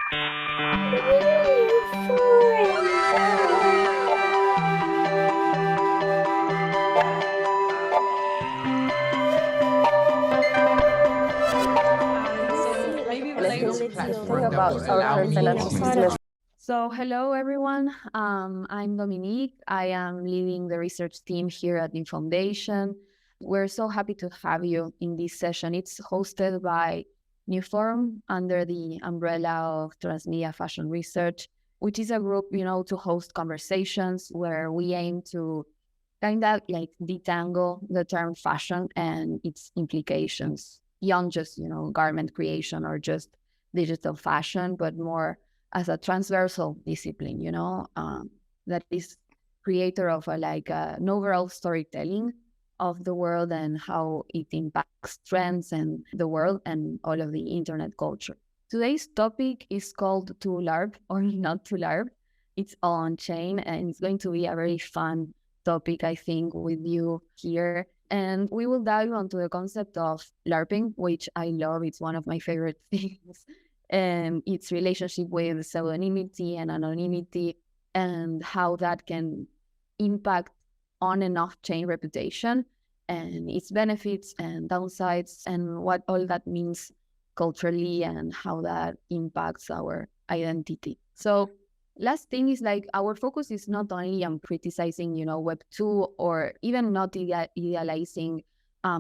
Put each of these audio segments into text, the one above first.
So hello everyone, I'm Dominique. I am leading the research team here at the Foundation. We're so happy to have you in this session. It's hosted by Newforum under the umbrella of Transmedia Fashion Research, which is a group, to host conversations where we aim to kind of like detangle the term fashion and its implications beyond just, garment creation or just digital fashion, but more as a transversal discipline, that is creator of an overall storytelling of the world and how it impacts trends and the world and all of the internet culture. Today's topic is called To Larp or Not to Larp. It's on chain and it's going to be a very fun topic, I think, with you here. And we will dive onto the concept of Larping, which I love. It's one of my favorite things. And its relationship with pseudonymity and anonymity and how that can impact on and off chain reputation and its benefits and downsides and what all that means culturally and how that impacts our identity. So last thing is our focus is not only on criticizing, Web2 or even not idealizing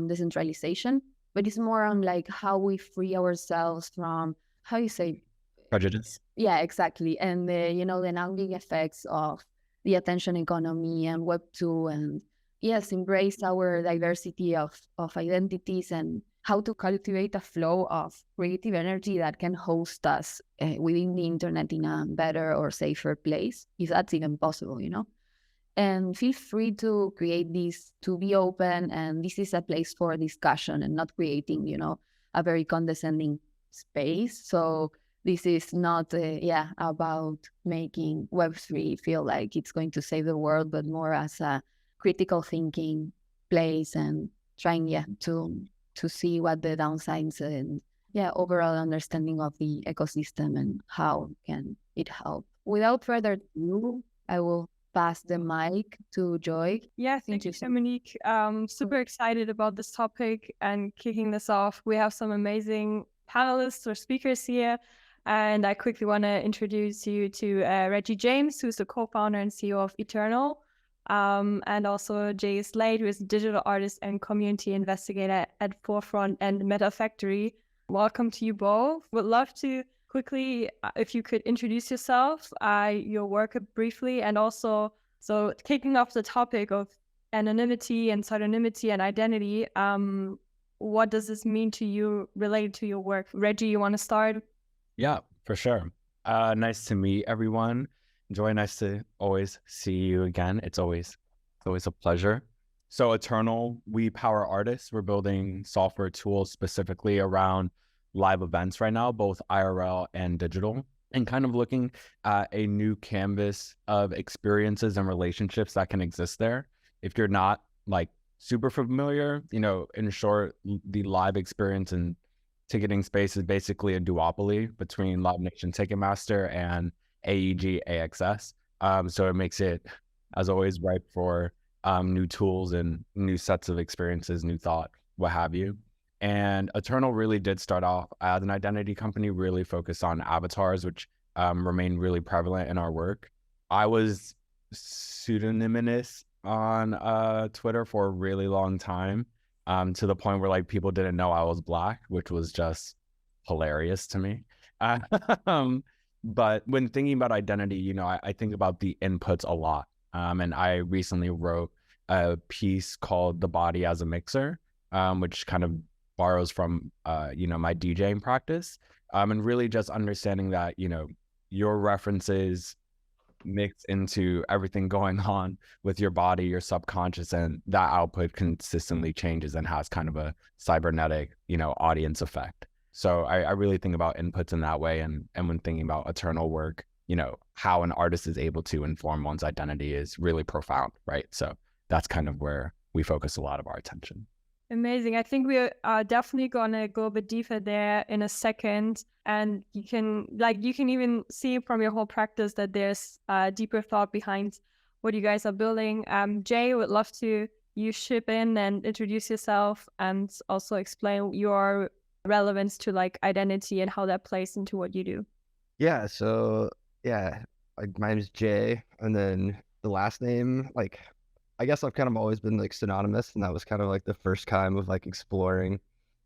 decentralization, but it's more on how we free ourselves from how you say prejudice. Yeah, exactly. And the nagging effects of the attention economy and Web2 and yes, embrace our diversity of identities and how to cultivate a flow of creative energy that can host us within the internet in a better or safer place, if that's even possible, And feel free to create this to be open. And this is a place for discussion and not creating, a very condescending space. So this is not about making Web3 feel like it's going to save the world, but more as a critical thinking place and trying to see what the downsides and overall understanding of the ecosystem and how can it help. Without further ado, I will pass the mic to Joy. Yeah, thank you, Dominique. Super excited about this topic and kicking this off. We have some amazing panelists or speakers here. And I quickly want to introduce you to Reggie James, who's the co-founder and CEO of Eternal. And also Jay Slade, who is a digital artist and community investigator at Forefront and MetaFactory. Welcome to you both. Would love to quickly, if you could introduce yourself, your work briefly, and also, so kicking off the topic of anonymity and pseudonymity and identity, what does this mean to you related to your work? Reggie, you want to start? Yeah, for sure. Nice to meet everyone. Joy, nice to always see you again. It's always a pleasure. So Eternal, we power artists. We're building software tools specifically around live events right now, both IRL and digital, and kind of looking at a new canvas of experiences and relationships that can exist there. If you're not super familiar, in short, the live experience and ticketing space is basically a duopoly between Live Nation Ticketmaster and AEG AXS. So it makes it, as always, ripe for new tools and new sets of experiences, new thought, what have you. And Eternal really did start off as an identity company, really focused on avatars, which remain really prevalent in our work. I was pseudonymous on Twitter for a really long time, to the point where people didn't know I was Black, which was just hilarious to me. But when thinking about identity, I think about the inputs a lot. And I recently wrote a piece called The Body as a Mixer, which kind of borrows from, my DJing practice, and really just understanding that, your references mix into everything going on with your body, your subconscious, and that output consistently changes and has kind of a cybernetic, audience effect. So I really think about inputs in that way. And when thinking about Eternal work, how an artist is able to inform one's identity is really profound, right? So that's kind of where we focus a lot of our attention. Amazing. I think we are definitely gonna go a bit deeper there in a second. And you can even see from your whole practice that there's deeper thought behind what you guys are building. Jay, would love to you ship in and introduce yourself and also explain your relevance to like identity and how that plays into what you do. Yeah, so yeah, like my name is Jay, and then the last name, like I guess I've kind of always been like synonymous, and that was kind of like the first time of like exploring,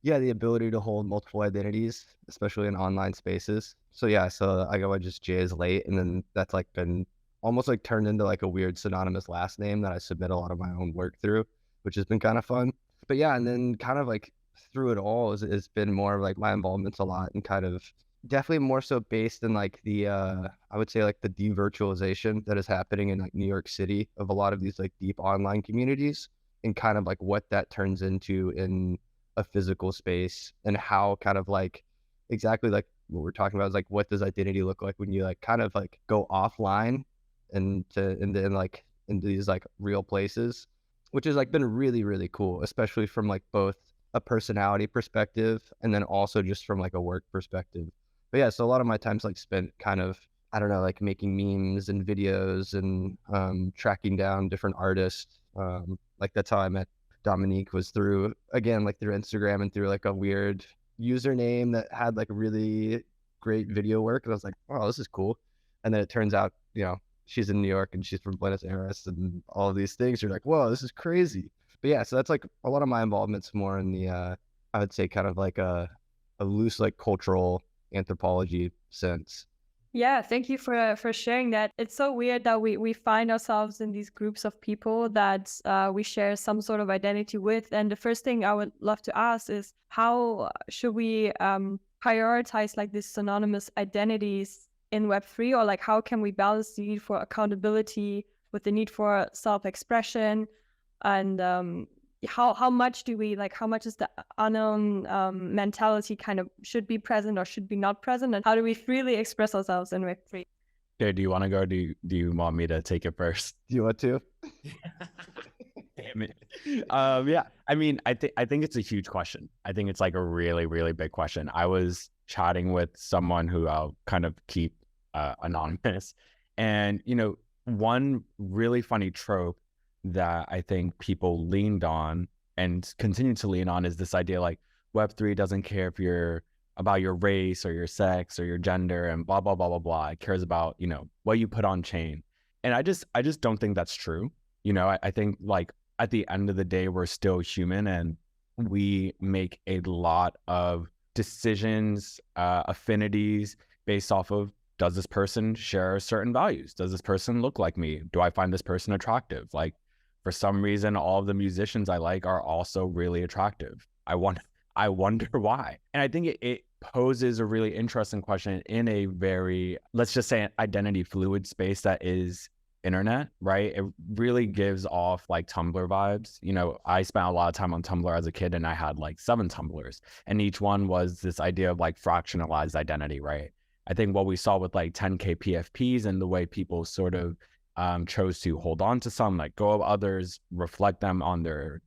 yeah, the ability to hold multiple identities, especially in online spaces. So yeah, so I go by just Jay is late, and then that's like been almost like turned into like a weird synonymous last name that I submit a lot of my own work through, which has been kind of fun. But yeah, and then kind of like through it all, it's been more of like my involvement's a lot and kind of definitely more so based in like the I would say like the devirtualization that is happening in like New York City of a lot of these like deep online communities, and kind of like what that turns into in a physical space, and how kind of like exactly like what we're talking about is like what does identity look like when you like kind of like go offline and then like into these like real places, which has like been really, really cool, especially from like both a personality perspective and then also just from like a work perspective. But yeah, so a lot of my time's like spent kind of, I don't know, like making memes and videos and tracking down different artists. Like that's how I met Dominique, was through, again, like through Instagram and through like a weird username that had like really great video work. And I was like, oh, this is cool. And then it turns out, you know, she's in New York and she's from Buenos Aires and all of these things. You're like, whoa, this is crazy. But yeah, so that's like a lot of my involvement's more in the, I would say kind of like a loose like cultural anthropology sense. Yeah, thank you for sharing that. It's so weird that we find ourselves in these groups of people that we share some sort of identity with. And the first thing I would love to ask is, how should we prioritize like these synonymous identities in Web3, or like how can we balance the need for accountability with the need for self-expression? And how much do we like, how much is the unknown mentality kind of should be present or should be not present, and how do we freely express ourselves in Web3? Okay, do you want to go? Do you want me to take it first? Do you want to? Damn it. Yeah, I mean, I think it's a huge question. I think it's like a really, really big question. I was chatting with someone who I'll kind of keep anonymous, and you know, one really funny trope that I think people leaned on and continue to lean on is this idea like Web3 doesn't care if you're about your race or your sex or your gender and blah, blah, blah, blah, blah. It cares about, you know, what you put on chain. And I just don't think that's true. You know, I think like at the end of the day, we're still human and we make a lot of decisions, affinities based off of, does this person share certain values? Does this person look like me? Do I find this person attractive? Like, for some reason, all of the musicians I like are also really attractive. I wonder why. And I think it poses a really interesting question in a very, let's just say, identity fluid space that is internet, right? It really gives off like Tumblr vibes. You know, I spent a lot of time on Tumblr as a kid and I had like 7 Tumblrs, and each one was this idea of like fractionalized identity, right? I think what we saw with like 10K PFPs and the way people sort of chose to hold on to some, like go of others, reflect them on their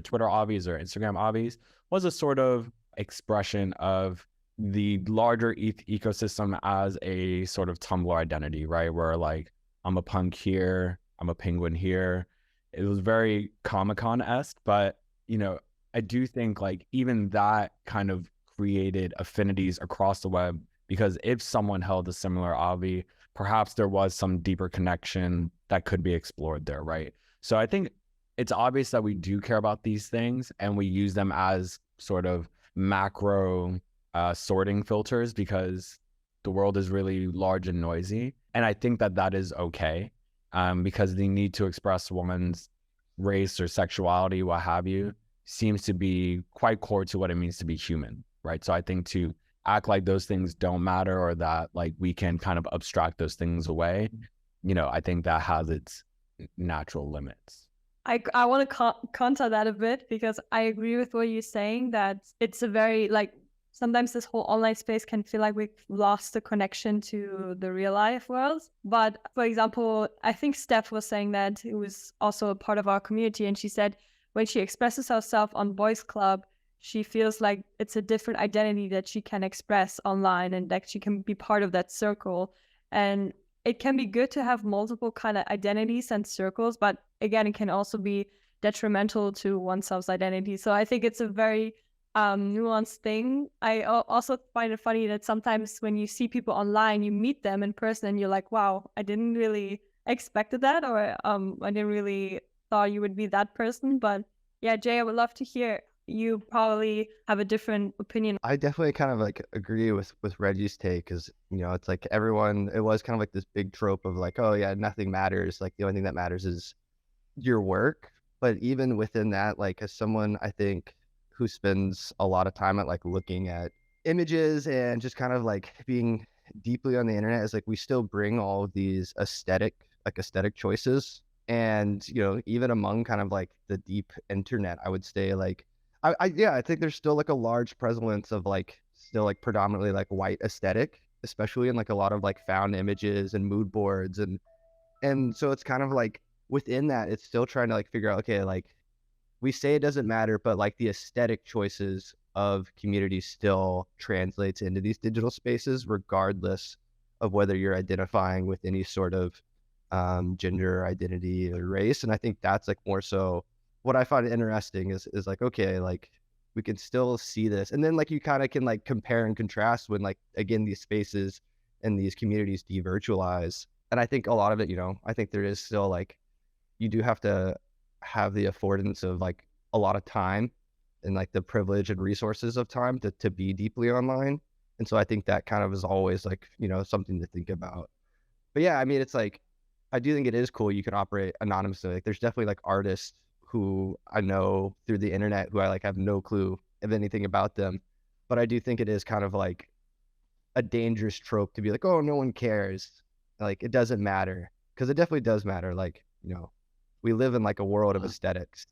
Twitter obvies or Instagram obvies, was a sort of expression of the larger ecosystem as a sort of Tumblr identity, right? Where like, I'm a punk here, I'm a penguin here. It was very Comic-Con-esque, but you know, I do think like even that kind of created affinities across the web, because if someone held a similar obvi, perhaps there was some deeper connection that could be explored there, right? So I think it's obvious that we do care about these things and we use them as sort of macro sorting filters because the world is really large and noisy. And I think that that is okay, because the need to express one's race or sexuality, what have you, seems to be quite core to what it means to be human, right? So I think to act like those things don't matter or that like we can kind of abstract those things away, you know, I think that has its natural limits. I want to counter that a bit, because I agree with what you're saying, that it's a very like, sometimes this whole online space can feel like we've lost the connection to the real life world. But for example, I think Steph was saying that, it was also a part of our community, and she said, when she expresses herself on Boys Club, she feels like it's a different identity that she can express online and that she can be part of that circle. And it can be good to have multiple kind of identities and circles, but again, it can also be detrimental to oneself's identity. So I think it's a very nuanced thing. I also find it funny that sometimes when you see people online, you meet them in person and you're like, wow, I didn't really expected that, or I didn't really thought you would be that person. But yeah, Jay, I would love to hear. You probably have a different opinion. I definitely kind of like agree with Reggie's take, because it's like everyone, it was kind of like this big trope of like, oh yeah, nothing matters, like the only thing that matters is your work. But even within that, like as someone I think who spends a lot of time at like looking at images and just kind of like being deeply on the internet, is like we still bring all of these aesthetic choices. And even among kind of like the deep internet, I would say like I think there's still like a large prevalence of like still like predominantly like white aesthetic, especially in like a lot of like found images and mood boards. And so it's kind of like within that, it's still trying to like figure out, okay, like we say it doesn't matter, but like the aesthetic choices of communities still translates into these digital spaces, regardless of whether you're identifying with any sort of gender identity or race. And I think that's like more so what I find interesting is like, okay, like we can still see this. And then like you kind of can like compare and contrast when like, again, these spaces and these communities devirtualize. And I think a lot of it, I think there is still like, you do have to have the affordance of like a lot of time and like the privilege and resources of time to be deeply online. And so I think that kind of is always like, something to think about. But yeah, I mean, it's like, I do think it is cool you can operate anonymously. Like there's definitely like artists who I know through the internet who I like have no clue of anything about them. But I do think it is kind of like a dangerous trope to be like, oh, no one cares. Like it doesn't matter. Because it definitely does matter. Like, we live in like a world of aesthetics.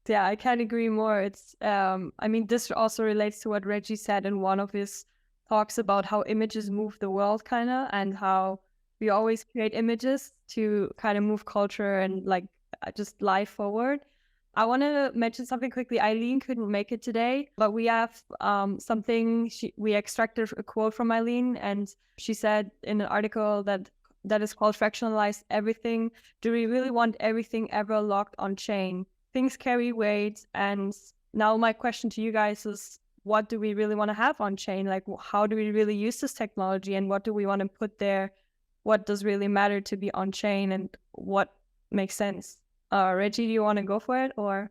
Yeah, I can't agree more. It's I mean, this also relates to what Reggie said in one of his talks about how images move the world kind of, and how we always create images to kind of move culture and like just life forward. I want to mention something quickly. Eileen couldn't make it today, but we have something, we extracted a quote from Eileen, and she said in an article that is called Fractionalize Everything. Do we really want everything ever locked on chain? Things carry weight. And now my question to you guys is, what do we really want to have on chain? Like, how do we really use this technology, and what do we want to put there? What does really matter to be on chain, and what makes sense? Reggie, do you want to go for it, or?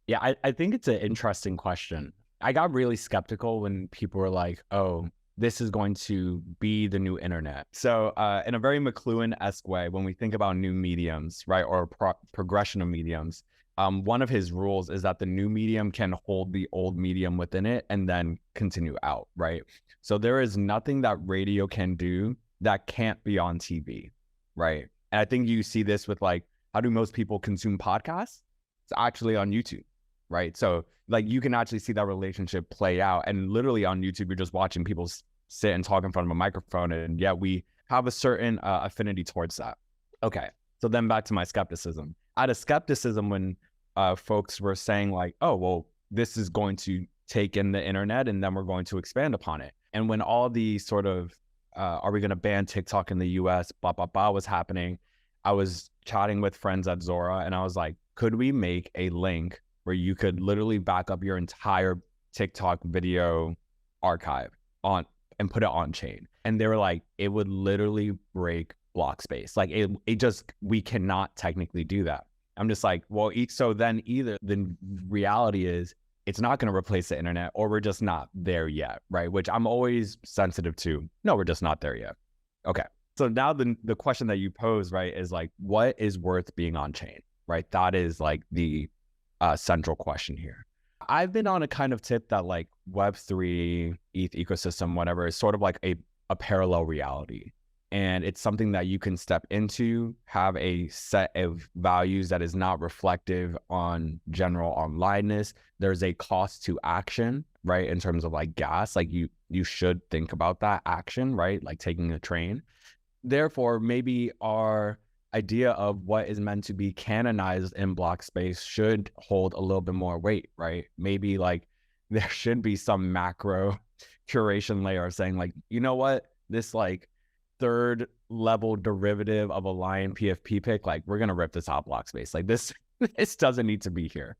Yeah, I think it's an interesting question. I got really skeptical when people were like, oh, this is going to be the new internet. So in a very McLuhan-esque way, when we think about new mediums, right, or progression of mediums, one of his rules is that the new medium can hold the old medium within it and then continue out, right? So there is nothing that radio can do that can't be on TV, right? And I think you see this with like, how do most people consume podcasts? It's actually on YouTube, right? So like you can actually see that relationship play out, and literally on YouTube, you're just watching people sit and talk in front of a microphone, and yeah, we have a certain affinity towards that. Okay, so then back to my skepticism. I had a skepticism when folks were saying like, oh, well, this is going to take in the internet and then we're going to expand upon it. And when all the sort of, are we going to ban TikTok in the US, blah, blah, blah was happening, I was chatting with friends at Zora, and I was like, could we make a link where you could literally back up your entire TikTok video archive on and put it on chain? And they were like, it would literally break block space. Like it just, we cannot technically do that. I'm just like, well, so then either the reality is it's not going to replace the internet, or we're just not there yet, right? Which I'm always sensitive to. No, we're just not there yet. Okay. So now the question that you pose, right, is like, what is worth being on chain, right? That is like the central question here. I've been on a kind of tip that like Web3, ETH ecosystem, whatever, is sort of like a parallel reality. And it's something that you can step into, have a set of values that is not reflective on general onlineness. There's a cost to action, right? In terms of like gas, like you should think about that action, right? Like taking a train. Therefore, maybe our idea of what is meant to be canonized in block space should hold a little bit more weight, right? Maybe like there should be some macro curation layer saying like, you know what, this like third level derivative of a lion PFP pick, like we're going to rip this out block space. Like this doesn't need to be here.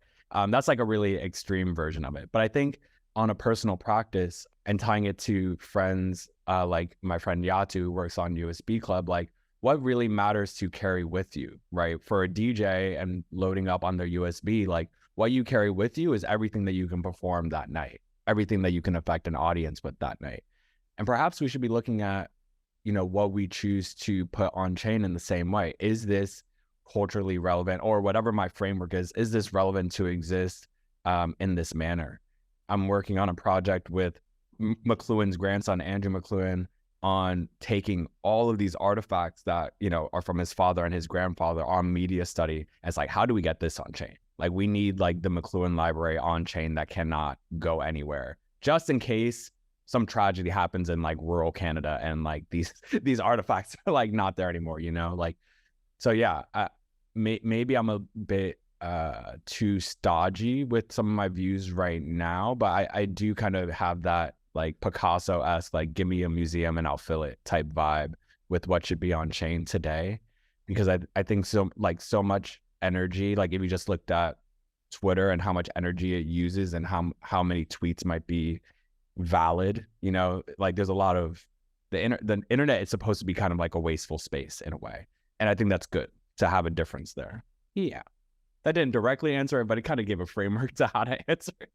That's like a really extreme version of it. But I think on a personal practice and tying it to friends, like my friend Yatu who works on USB Club, like what really matters to carry with you, right? For a DJ and loading up on their USB, like what you carry with you is everything that you can perform that night, everything that you can affect an audience with that night. And perhaps we should be looking at, you know, what we choose to put on chain in the same way. Is this culturally relevant, or whatever my framework is this relevant to exist in this manner? I'm working on a project with McLuhan's grandson, Andrew McLuhan, on taking all of these artifacts that, you know, are from his father and his grandfather on media study. And it's like, how do we get this on chain? Like we need like the McLuhan library on chain that cannot go anywhere, just in case some tragedy happens in like rural Canada and like these artifacts are like not there anymore, you know? Like, so yeah, maybe I'm a bit too stodgy with some of my views right now, but I do kind of have that like Picasso-esque, like give me a museum and I'll fill it type vibe with what should be on chain today. Because I think so much energy, like if you just looked at Twitter and how much energy it uses and how many tweets might be valid, you know, like there's a lot of the internet is supposed to be kind of like a wasteful space in a way. And I think that's good to have a difference there. Yeah. That didn't directly answer it, but it kind of gave a framework to how to answer it.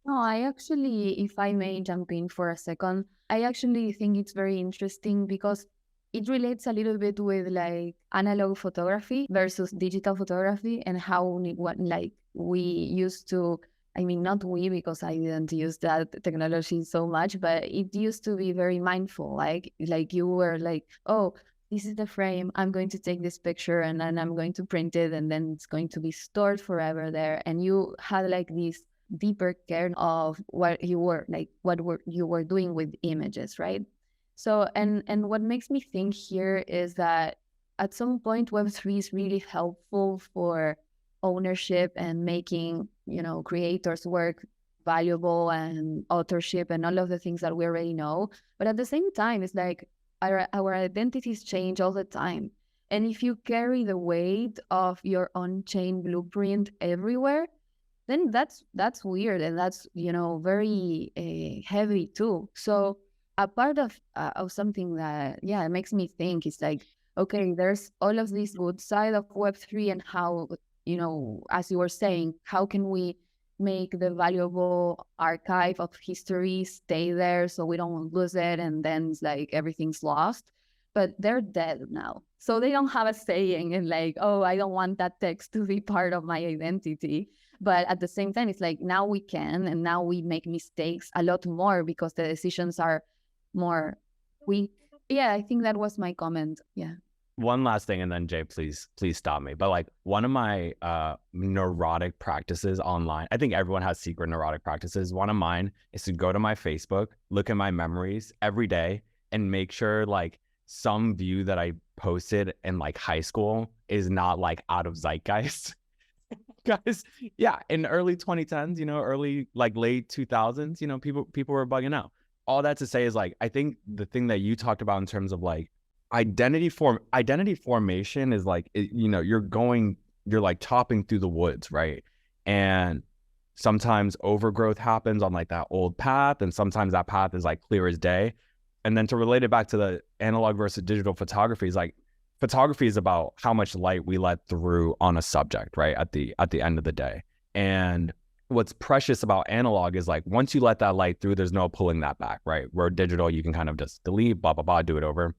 No, I actually, if I may jump in for a second, I actually think it's very interesting because it relates a little bit with like analog photography versus digital photography and how we used to, I mean, not we, because I didn't use that technology so much, but it used to be very mindful. Like you were like, oh, this is the frame, I'm going to take this picture and then I'm going to print it and then it's going to be stored forever there. And you had like this deeper care of what you were doing with images, right? So, and what makes me think here is that at some point Web3 is really helpful for ownership and making, you know, creators' work valuable and authorship and all of the things that we already know. But at the same time, it's like our identities change all the time. And if you carry the weight of your on-chain blueprint everywhere, then that's weird and that's, you know, very heavy too. So a part of something that, yeah, it makes me think is like, okay, there's all of this good side of Web3 and how, you know, as you were saying, how can we make the valuable archive of history stay there so we don't lose it and then it's like everything's lost? But they're dead now. So they don't have a saying and like, oh, I don't want that text to be part of my identity. But at the same time, it's like now we can, and now we make mistakes a lot more because the decisions are more weak. Yeah, I think that was my comment. Yeah. One last thing, and then Jay, please stop me. But like one of my neurotic practices online, I think everyone has secret neurotic practices. One of mine is to go to my Facebook, look at my memories every day, and make sure like some view that I posted in like high school is not like out of zeitgeist. Guys, yeah, in early 2010s, you know, early like late 2000s, you know, people were bugging out. All that to say is like, I think the thing that you talked about in terms of like identity formation is like, you know, you're like chopping through the woods, right? And sometimes overgrowth happens on like that old path, and sometimes that path is like clear as day. And then to relate it back to the analog versus digital photography is like, photography is about how much light we let through on a subject, right? At the end of the day. And what's precious about analog is like, once you let that light through, there's no pulling that back, right? Where digital, you can kind of just delete, blah, blah, blah, do it over.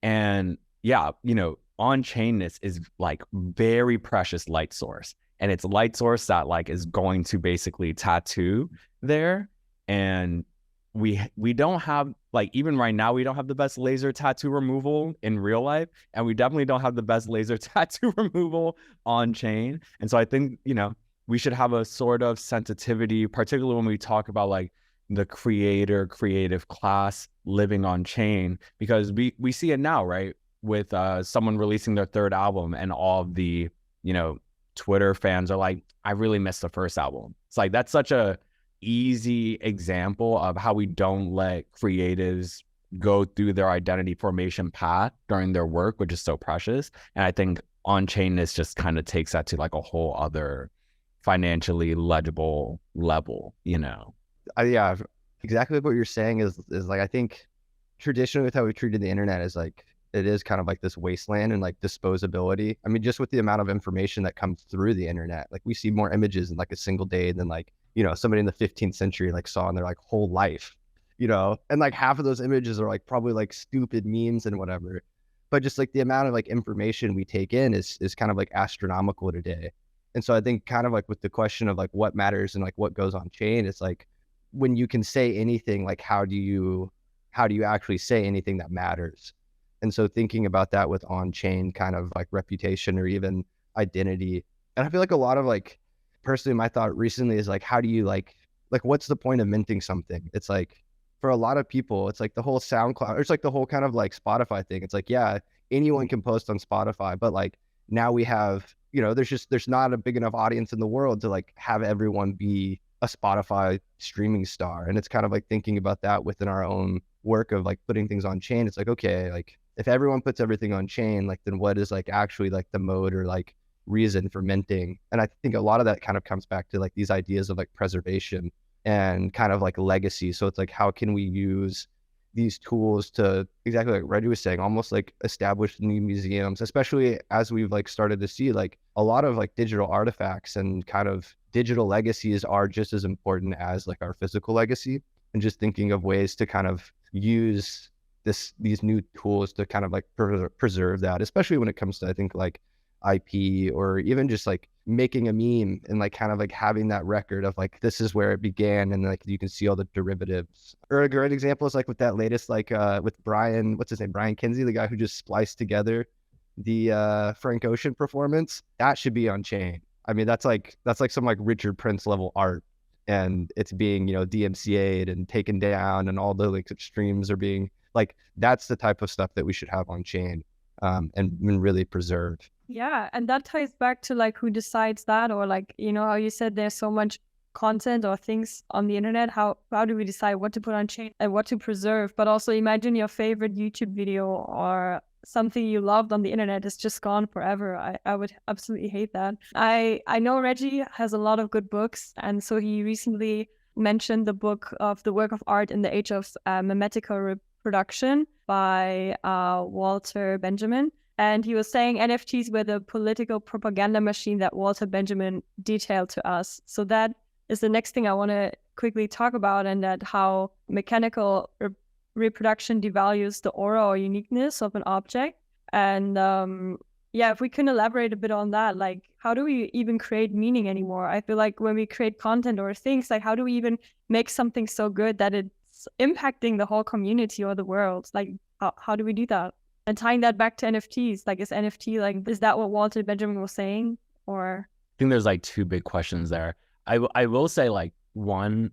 And yeah, you know, on-chainness is like very precious light source. And it's a light source that like is going to basically tattoo there. And we don't have, like, even right now, we don't have the best laser tattoo removal in real life. And we definitely don't have the best laser tattoo removal on chain. And so I think, you know, we should have a sort of sensitivity, particularly when we talk about like the creative class living on chain, because we see it now, right? with someone releasing their third album, and all of the, you know, Twitter fans are like, I really missed the first album. It's like, that's such a easy example of how we don't let creatives go through their identity formation path during their work, which is so precious. And I think on-chainness just kind of takes that to like a whole other financially legible level, you know? Yeah, exactly what you're saying is like, I think traditionally with how we treated the internet is like, it is kind of like this wasteland and like disposability. I mean, just with the amount of information that comes through the internet, like we see more images in like a single day than like, you know, somebody in the 15th century like saw in their like whole life, you know, and like half of those images are like probably like stupid memes and whatever. But just like the amount of like information we take in is kind of like astronomical today. And so I think kind of like with the question of like what matters and like what goes on chain, it's like when you can say anything, like how do you actually say anything that matters? And so thinking about that with on-chain kind of like reputation or even identity. And I feel like a lot of like, personally, my thought recently is like, how do you like what's the point of minting something? It's like, for a lot of people, it's like the whole SoundCloud, or it's like the whole kind of like Spotify thing. It's like, yeah, anyone can post on Spotify, but like now we have, you know, there's not a big enough audience in the world to like have everyone be a Spotify streaming star. And it's kind of like thinking about that within our own work of like putting things on chain. It's like, okay, like if everyone puts everything on chain, like then what is like actually like the mode or like reason for minting? And I think a lot of that kind of comes back to like these ideas of like preservation and kind of like legacy. So it's like, how can we use these tools to, exactly like Reggie was saying, almost like establish new museums, especially as we've like started to see like a lot of like digital artifacts and kind of digital legacies are just as important as like our physical legacy. And just thinking of ways to kind of use these new tools to kind of like preserve that, especially when it comes to, I think, like IP or even just like making a meme and like kind of like having that record of like, this is where it began. And like, you can see all the derivatives. Or a great example is like with that latest, like with Brian, what's his name? Brian Kinsey, the guy who just spliced together the Frank Ocean performance. That should be on chain. I mean, that's like some like Richard Prince level art, and it's being, you know, DMCA'd and taken down, and all the like extremes are being like, that's the type of stuff that we should have on chain and really preserve. Yeah, and that ties back to like who decides that, or like, you know, how you said there's so much content or things on the internet. How do we decide what to put on chain and what to preserve? But also imagine your favorite YouTube video or something you loved on the internet is just gone forever. I would absolutely hate that. I know Reggie has a lot of good books, and so he recently mentioned the book of The Work of Art in the Age of Memetical Reproduction by Walter Benjamin. And he was saying NFTs were the political propaganda machine that Walter Benjamin detailed to us. So that is the next thing I want to quickly talk about, and that how mechanical reproduction devalues the aura or uniqueness of an object. And yeah, if we can elaborate a bit on that, like how do we even create meaning anymore? I feel like when we create content or things, like how do we even make something so good that it's impacting the whole community or the world? Like how do we do that? And tying that back to NFTs, like is NFT, like, is that what Walter Benjamin was saying? Or I think there's like two big questions there. I will say like one,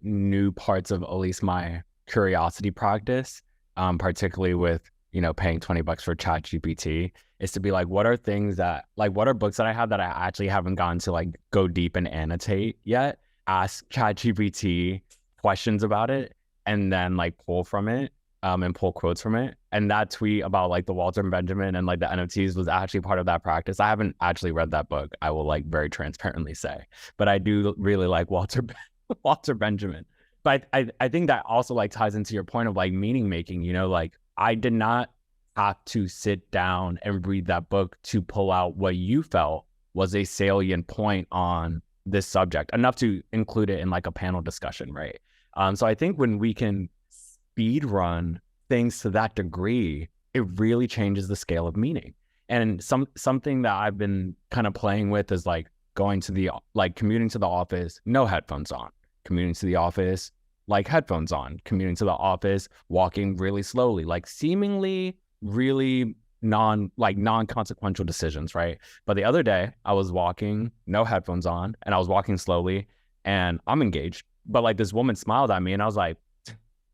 new parts of at least my curiosity practice, particularly with, you know, paying $20 for ChatGPT, is to be like, what are things that, like, what are books that I have that I actually haven't gotten to like go deep and annotate yet? Ask ChatGPT questions about it, and then like pull from it. And pull quotes from it. And that tweet about like the Walter Benjamin and like the NFTs was actually part of that practice. I haven't actually read that book, I will like very transparently say, but I do really like Walter Benjamin. But I think that also like ties into your point of like meaning making, you know, like I did not have to sit down and read that book to pull out what you felt was a salient point on this subject, enough to include it in like a panel discussion, right? So I think when we can speed run things to that degree, it really changes the scale of meaning. And something that I've been kind of playing with is like going to the, like commuting to the office, no headphones on, commuting to the office, like headphones on, commuting to the office, walking really slowly, like seemingly really non-consequential decisions, right? But the other day I was walking, no headphones on, and I was walking slowly, and I'm engaged, but like this woman smiled at me and I was like,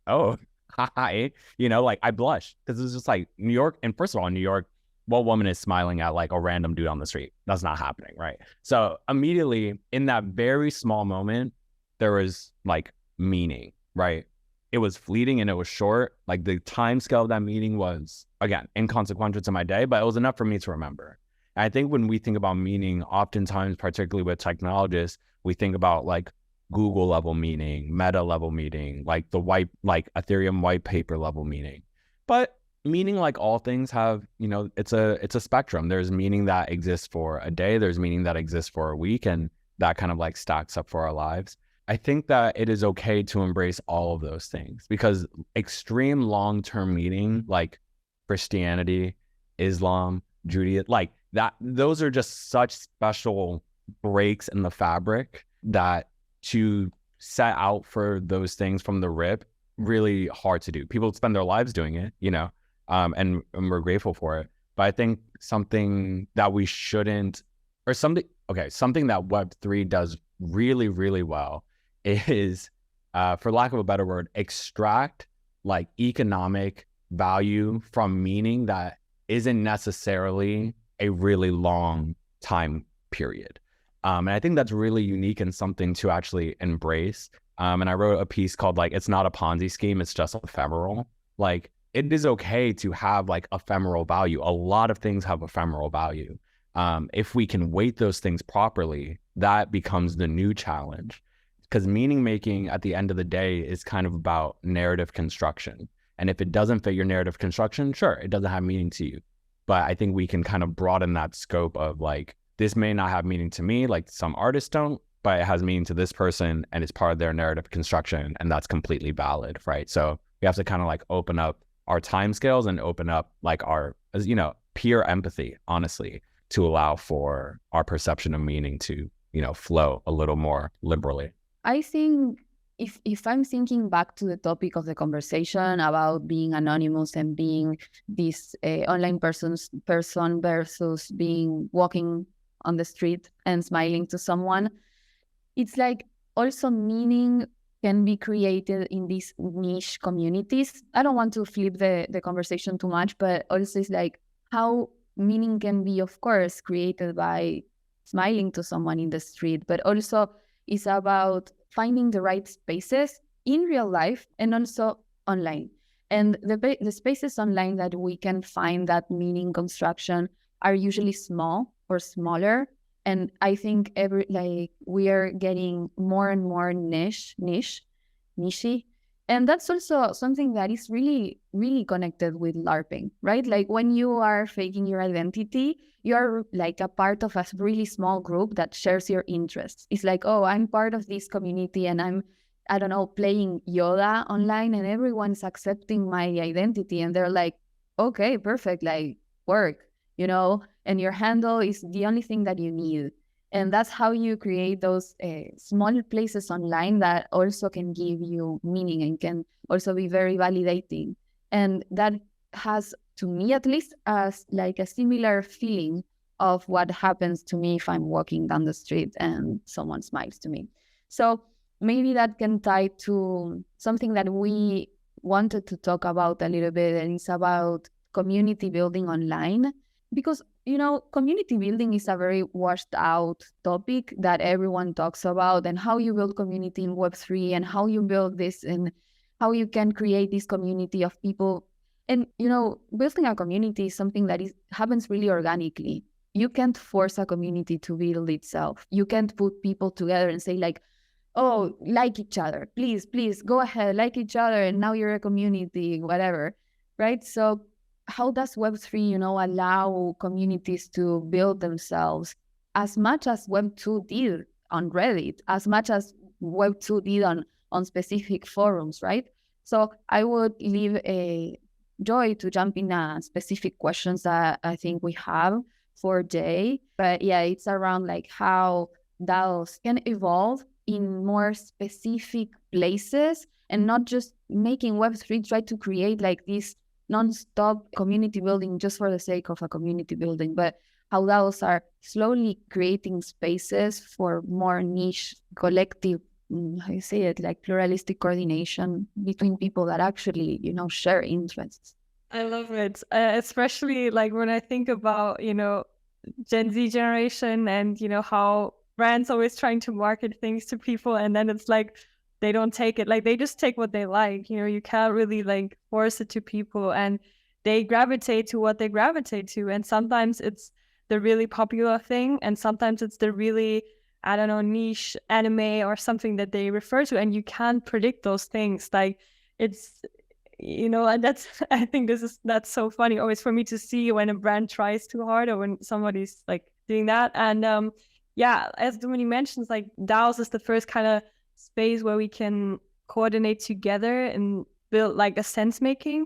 oh, hi, like I blushed because it's just like New York. And first of all, in New York, what woman is smiling at like a random dude on the street? That's not happening, right? So immediately in that very small moment, there was like meaning, right? It was fleeting and it was short. Like the time scale of that meeting was, again, inconsequential to my day, but it was enough for me to remember. And I think when we think about meaning, oftentimes, particularly with technologists, we think about like Google level meaning, Meta level meaning, like like Ethereum white paper level meaning. But meaning, like all things, have, it's a spectrum. There's meaning that exists for a day, there's meaning that exists for a week, and that kind of like stacks up for our lives. I think that it is okay to embrace all of those things, because extreme long-term meaning, like Christianity, Islam, Judaism, like that, those are just such special breaks in the fabric that to set out for those things from the rip, really hard to do. People spend their lives doing it, and we're grateful for it. But I think something that we shouldn't, or something that Web3 does really, really well is, for lack of a better word, extract like economic value from meaning that isn't necessarily a really long time period. And I think that's really unique and something to actually embrace. And I wrote a piece called like, it's not a Ponzi scheme, it's just ephemeral. Like it is okay to have like ephemeral value. A lot of things have ephemeral value. If we can weight those things properly, that becomes the new challenge. Because meaning making at the end of the day is kind of about narrative construction. And if it doesn't fit your narrative construction, sure, it doesn't have meaning to you. But I think we can kind of broaden that scope of like, this may not have meaning to me, like some artists don't, but it has meaning to this person and it's part of their narrative construction, and that's completely valid, right? So we have to kind of like open up our timescales and open up like our, peer empathy, honestly, to allow for our perception of meaning to, flow a little more liberally. I think if I'm thinking back to the topic of the conversation about being anonymous and being this online person versus being walking on the street and smiling to someone, it's like also meaning can be created in these niche communities. I don't want to flip the conversation too much, but also it's like how meaning can be, of course, created by smiling to someone in the street, but also it's about finding the right spaces in real life and also online. And the spaces online that we can find that meaning construction are usually small or smaller. And I think we are getting more and more nichey. And that's also something that is really, really connected with LARPing, right? Like when you are faking your identity, you're like a part of a really small group that shares your interests. It's like, oh, I'm part of this community and I don't know, playing Yoda online and everyone's accepting my identity. And they're like, okay, perfect, like work, and your handle is the only thing that you need. And that's how you create those small places online that also can give you meaning and can also be very validating. And that has, to me at least, as like a similar feeling of what happens to me if I'm walking down the street and someone smiles to me. So maybe that can tie to something that we wanted to talk about a little bit, and it's about community building online. Because community building is a very washed out topic that everyone talks about, and how you build community in Web3 and how you build this and how you can create this community of people. And, building a community is something that happens really organically. You can't force a community to build itself. You can't put people together and say like, oh, like each other, please, go ahead, like each other. And now you're a community, whatever. Right. So how does Web3, allow communities to build themselves as much as Web2 did on Reddit, as much as Web2 did on specific forums, right? So I would leave a Joy to jump in specific questions that I think we have for Jay. But yeah, it's around like how DAOs can evolve in more specific places and not just making Web3 try to create like this non-stop community building just for the sake of a community building, but how DAOs are slowly creating spaces for more niche collective how you say it, like pluralistic coordination between people that actually, share interests. I love it, especially like when I think about, Gen Z generation and, how brands always trying to market things to people, and then it's like they don't take it, like they just take what they like. You can't really like force it to people, and they gravitate to what they gravitate to. And sometimes it's the really popular thing, and sometimes it's the really, I don't know, niche anime or something that they refer to, and you can't predict those things. Like it's, and I think that's so funny always for me to see when a brand tries too hard or when somebody's like doing that. And yeah, as Dominique mentions, like DAOs is the first kind of space where we can coordinate together and build like a sense making.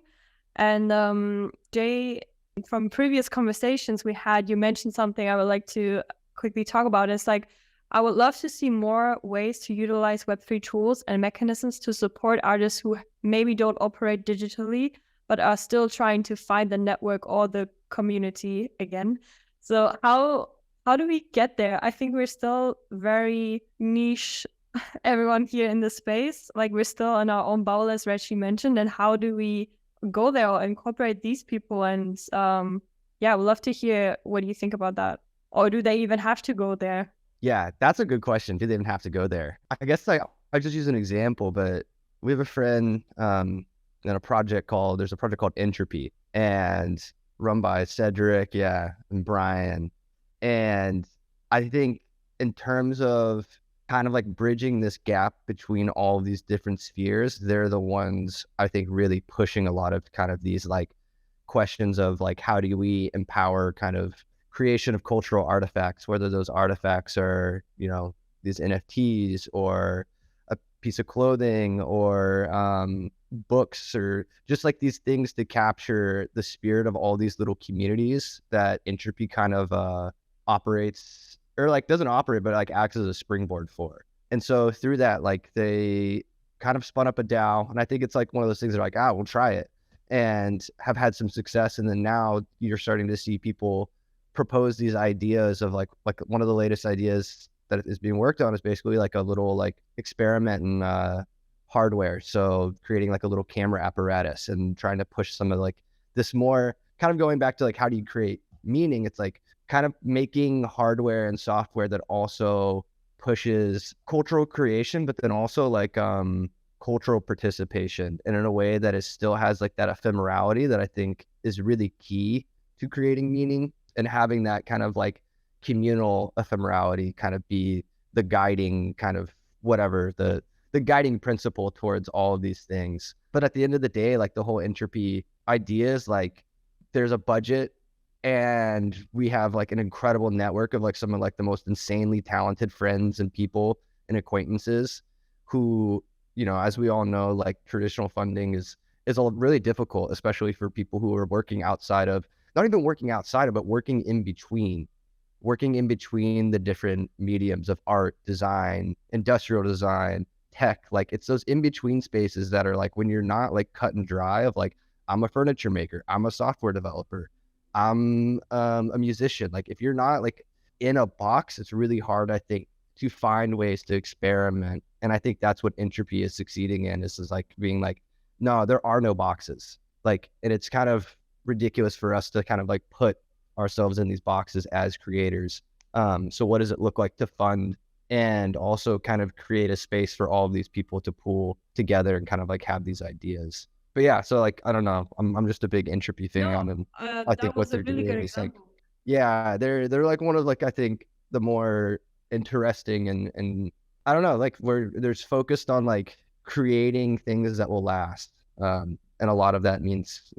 And Jay, from previous conversations we had, you mentioned something I would like to quickly talk about. It's like, I would love to see more ways to utilize Web3 tools and mechanisms to support artists who maybe don't operate digitally, but are still trying to find the network or the community again. So how do we get there? I think we're still very niche, everyone here in the space. Like we're still in our own bubble, as Reggie mentioned. And how do we go there or incorporate these people? And yeah, we'd love to hear what you think about that. Or do they even have to go there? Yeah, that's a good question. Do they even have to go there? I guess I just use an example, but we have a friend in a project called, there's a project called Entropy, and run by Cedric, and Brian. And I think in terms of kind of like bridging this gap between all of these different spheres, they're the ones I think really pushing a lot of kind of these like questions of like, how do we empower kind of creation of cultural artifacts, whether those artifacts are, these NFTs or a piece of clothing or books, or just like these things to capture the spirit of all these little communities that Entropy kind of operates, or like doesn't operate, but like acts as a springboard for. And so through that, like they kind of spun up a DAO, and I think it's like one of those things that are like, we'll try it, and have had some success. And then now you're starting to see people propose these ideas of like one of the latest ideas that is being worked on is basically like a little like experiment in hardware. So creating like a little camera apparatus and trying to push some of like this more kind of going back to like, how do you create meaning? It's like kind of making hardware and software that also pushes cultural creation, but then also like cultural participation, and in a way that is still has like that ephemerality that I think is really key to creating meaning, and having that kind of like communal ephemerality kind of be the guiding kind of whatever, the guiding principle towards all of these things. But at the end of the day, like the whole Entropy idea is like, there's a budget, and we have like an incredible network of like some of like the most insanely talented friends and people and acquaintances who, as we all know, like traditional funding is really difficult, especially for people who are working outside of, not even working outside of, but working in between the different mediums of art, design, industrial design, tech. Like it's those in-between spaces that are like, when you're not like cut and dry of like, I'm a furniture maker, I'm a software developer, I'm a musician. Like if you're not like in a box, it's really hard, I think, to find ways to experiment. And I think that's what Entropy is succeeding in, is like being like, no, there are no boxes. Like, and it's kind of ridiculous for us to kind of like put ourselves in these boxes as creators. So what does it look like to fund and also kind of create a space for all of these people to pool together and kind of like have these ideas? But yeah, so like, I don't know, I'm just a big Entropy fan, and I think what they're doing is like, yeah, they're like one of like, I think the more interesting and I don't know, like where there's focused on like creating things that will last. And a lot of that means,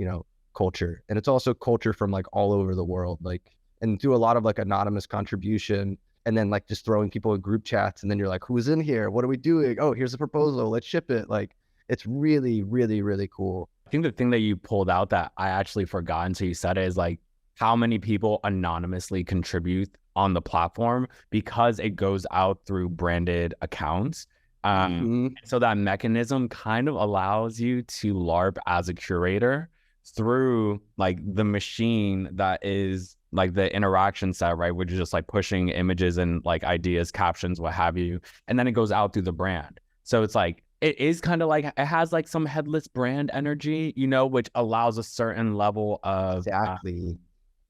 culture, and it's also culture from like all over the world, like, and do a lot of like anonymous contribution, and then like just throwing people in group chats, and then you're like, who's in here, what are we doing, oh, here's a proposal, let's ship it. Like it's really, really, really cool. I think the thing that you pulled out that I actually forgot until you said it is like how many people anonymously contribute on the platform, because it goes out through branded accounts. So that mechanism kind of allows you to LARP as a curator through like the machine that is like the interaction set, right? Which is just like pushing images and like ideas, captions, what have you. And then it goes out through the brand. So it's like, it is kind of like, it has like some headless brand energy, you know, which allows a certain level of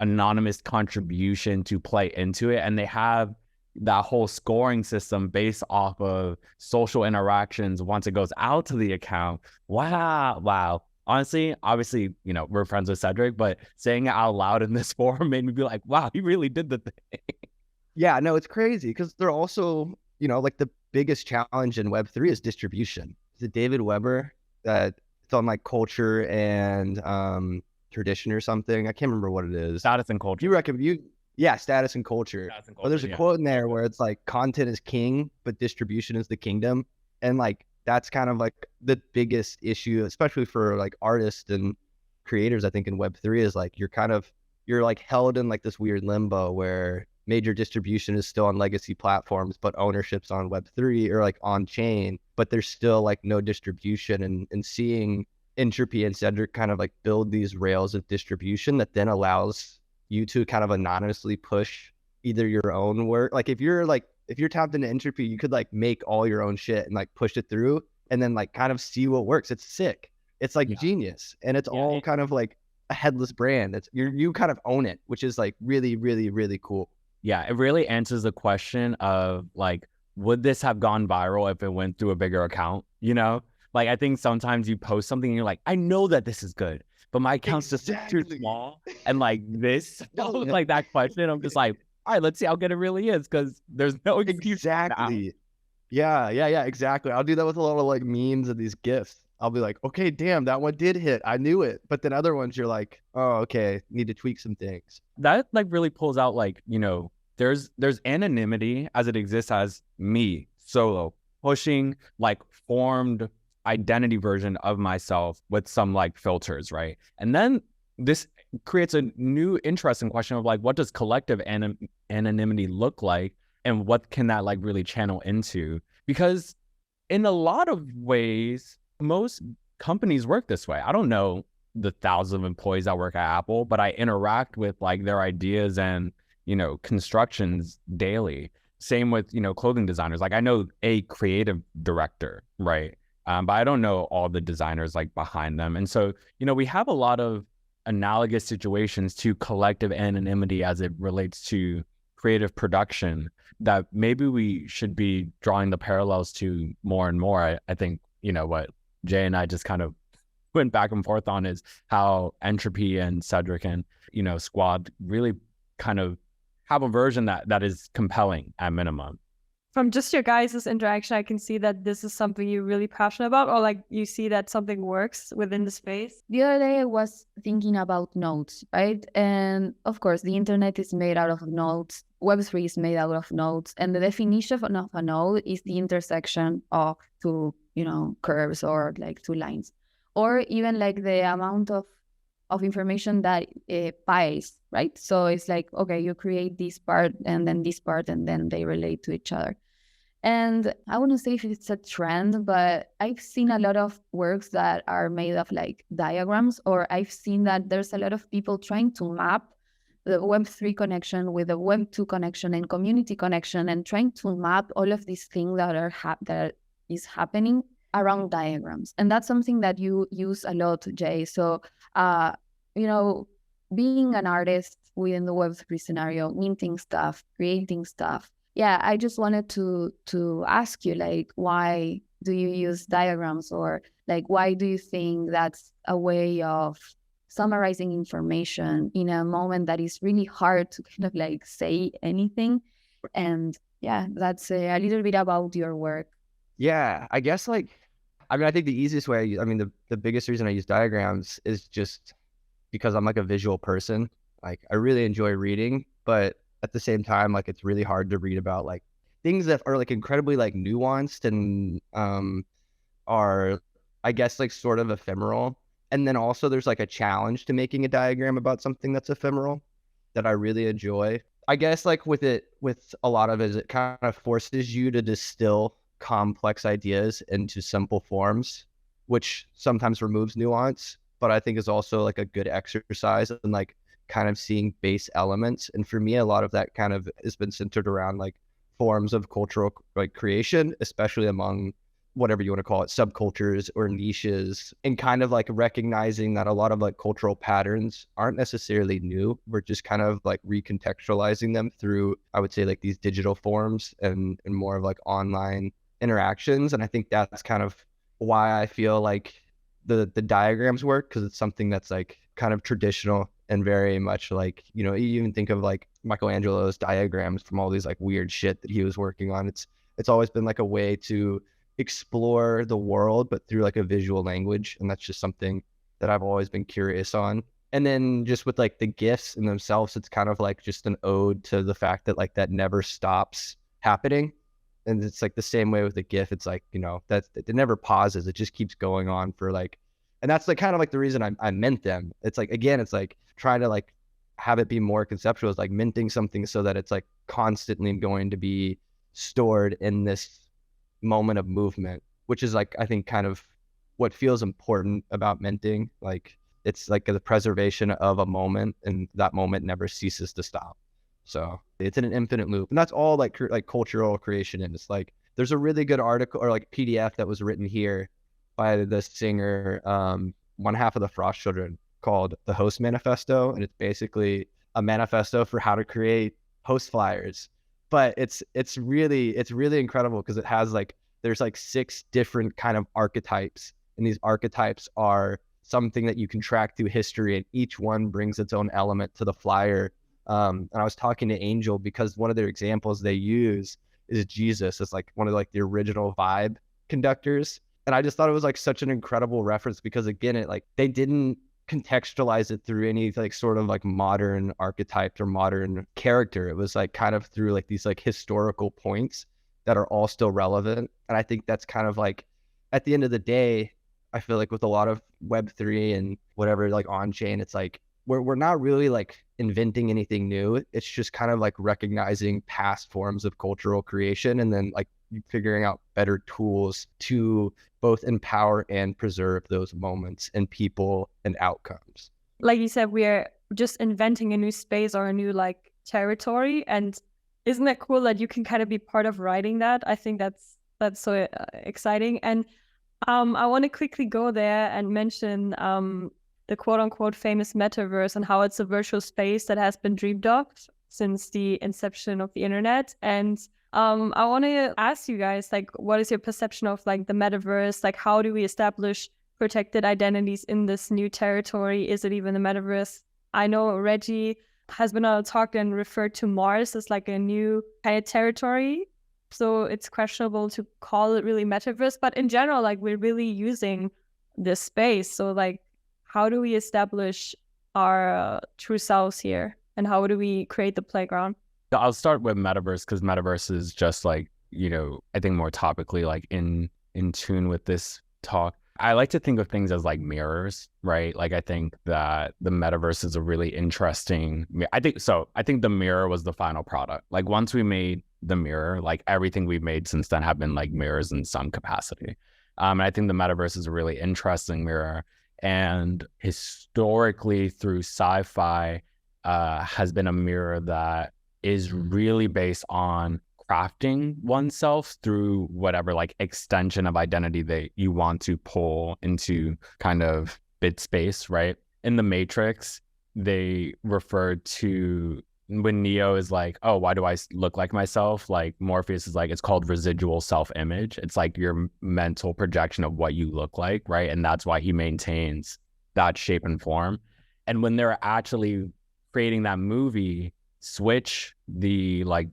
anonymous contribution to play into it. And they have that whole scoring system based off of social interactions once it goes out to the account. Wow. Honestly, obviously, you know, we're friends with Cedric, but saying it out loud in this forum made me be like, wow, he really did the thing. Yeah, no, it's crazy because they're also, you know, like the biggest challenge in Web3 is distribution. Is it David Weber that it's on like culture and tradition or something? I can't remember what it is. Status and culture. Status and culture. But there's a quote in there where it's like content is king, but distribution is the kingdom. And like that's kind of like the biggest issue, especially for like artists and creators, I think in Web3 is like you're like held in like this weird limbo where major distribution is still on legacy platforms, but ownership's on Web3 or like on chain, but there's still like no distribution. And seeing Entropy and Cedric kind of like build these rails of distribution that then allows you to kind of anonymously push either your own work. Like if you're tapped into Entropy, you could like make all your own shit and like push it through and then like kind of see what works. It's sick. It's like genius. And it's all kind of like a headless brand. It's you kind of own it, which is like really, really, really cool. Yeah, it really answers the question of like, would this have gone viral if it went through a bigger account? You know, like I think sometimes you post something and you're like, I know that this is good, but my account's just too small. And like this, like that question, I'm just like, all right, let's see how good it really is, because there's no excuse. Exactly. Yeah, exactly. I'll do that with a lot of like memes and these GIFs. I'll be like, okay, damn, that one did hit. I knew it. But then other ones, you're like, oh, okay, need to tweak some things. That like really pulls out like, you know, there's anonymity as it exists as me solo pushing like formed identity version of myself with some like filters, right? And then this creates a new interesting question of like, what does collective anonymity look like, and what can that like really channel into? Because in a lot of ways, most companies work this way. I don't know the thousands of employees that work at Apple, but I interact with like their ideas and, you know, constructions daily. Same with, you know, clothing designers. Like I know a creative director, right? But I don't know all the designers like behind them. And so, you know, we have a lot of analogous situations to collective anonymity as it relates to creative production that maybe we should be drawing the parallels to more and more. I think, you know, what Jay and I just kind of went back and forth on is how Entropy and Cedric and, you know, Squad really kind of have a version that is compelling at minimum. From just your guys' interaction, I can see that this is something you're really passionate about, or like you see that something works within the space. The other day I was thinking about nodes, right? And of course, the internet is made out of nodes. Web3 is made out of nodes. And the definition of a node is the intersection of two, you know, curves or like two lines. Or even like the amount of information that piles, right? So it's like, okay, you create this part and then this part, and then they relate to each other. And I wouldn't say if it's a trend, but I've seen a lot of works that are made of like diagrams, or I've seen that there's a lot of people trying to map the Web3 connection with the Web2 connection and community connection, and trying to map all of these things that is happening around diagrams. And that's something that you use a lot, Jay. So, you know, being an artist within the Web3 scenario, minting stuff, creating stuff. Yeah, I just wanted to ask you, like, why do you use diagrams, or like, why do you think that's a way of summarizing information in a moment that is really hard to kind of like say anything? And yeah, that's a little bit about your work. Yeah, I guess like, I mean, I think the easiest way, the biggest reason I use diagrams is just because I'm like a visual person. Like I really enjoy reading, but at the same time, like it's really hard to read about like things that are like incredibly like nuanced and are, I guess, like sort of ephemeral. And then also there's like a challenge to making a diagram about something that's ephemeral that I really enjoy. I guess like with a lot of it kind of forces you to distill complex ideas into simple forms, which sometimes removes nuance. but I think is also like a good exercise and like kind of seeing base elements. And for me, a lot of that kind of has been centered around like forms of cultural like creation, especially among whatever you want to call it, subcultures or niches, and kind of like recognizing that a lot of like cultural patterns aren't necessarily new. We're just kind of like recontextualizing them through, I would say, like these digital forms and more of like online interactions. And I think that's kind of why I feel like the diagrams work, because it's something that's like kind of traditional and very much like, you know, you even think of like Michelangelo's diagrams from all these like weird shit that he was working on. It's always been like a way to explore the world, but through like a visual language. And that's just something that I've always been curious on. And then just with like the GIFs in themselves, it's kind of like just an ode to the fact that like that never stops happening. And it's like the same way with the GIF. It's like, you know, that it never pauses. It just keeps going on for like, and that's like kind of like the reason I meant them. It's like, again, it's like trying to like have it be more conceptual. It's like minting something so that it's like constantly going to be stored in this moment of movement, which is like, I think kind of what feels important about minting. Like it's like the preservation of a moment, and that moment never ceases to stop. So it's in an infinite loop, and that's all like cultural creation. And it's like, there's a really good article or like PDF that was written here by the singer, one half of the Frost Children, called The Host Manifesto. And it's basically a manifesto for how to create host flyers. But it's really incredible, because it has like, there's like 6 different kind of archetypes, and these archetypes are something that you can track through history, and each one brings its own element to the flyer. And I was talking to Angel, because one of their examples they use is Jesus as like one of like the original vibe conductors. And I just thought it was like such an incredible reference, because again, it like, they didn't contextualize it through any like sort of like modern archetype or modern character. It was like kind of through like these like historical points that are all still relevant. And I think that's kind of like, at the end of the day, I feel like with a lot of Web3 and whatever, like on chain, it's like, we're not really like inventing anything new. It's just kind of like recognizing past forms of cultural creation, and then like figuring out better tools to both empower and preserve those moments and people and outcomes. Like you said, we are just inventing a new space or a new like territory. And isn't that cool that you can kind of be part of writing that? I think that's so exciting. And I want to quickly go there and mention the quote unquote famous metaverse, and how it's a virtual space that has been dreamed of since the inception of the internet. And I want to ask you guys, like, what is your perception of like the metaverse? Like, how do we establish protected identities in this new territory? Is it even the metaverse? I know Reggie has been on a talk and referred to Mars as like a new kind of territory. So it's questionable to call it really metaverse, but in general, like, we're really using this space. So like, how do we establish our true selves here? And how do we create the playground? I'll start with metaverse, because metaverse is just like, you know, I think more topically like in tune with this talk. I like to think of things as like mirrors, right? Like, I think that the metaverse is a really interesting, I think the mirror was the final product. Like, once we made the mirror, like everything we've made since then have been like mirrors in some capacity. And I think the metaverse is a really interesting mirror. And historically through sci-fi has been a mirror that is really based on crafting oneself through whatever like extension of identity that you want to pull into kind of bit space, right? In the Matrix, they referred to when Neo is like, oh, why do I look like myself? Like Morpheus is like, it's called residual self-image. It's like your mental projection of what you look like, right? And that's why he maintains that shape and form. And when they're actually creating that movie, Switch, the like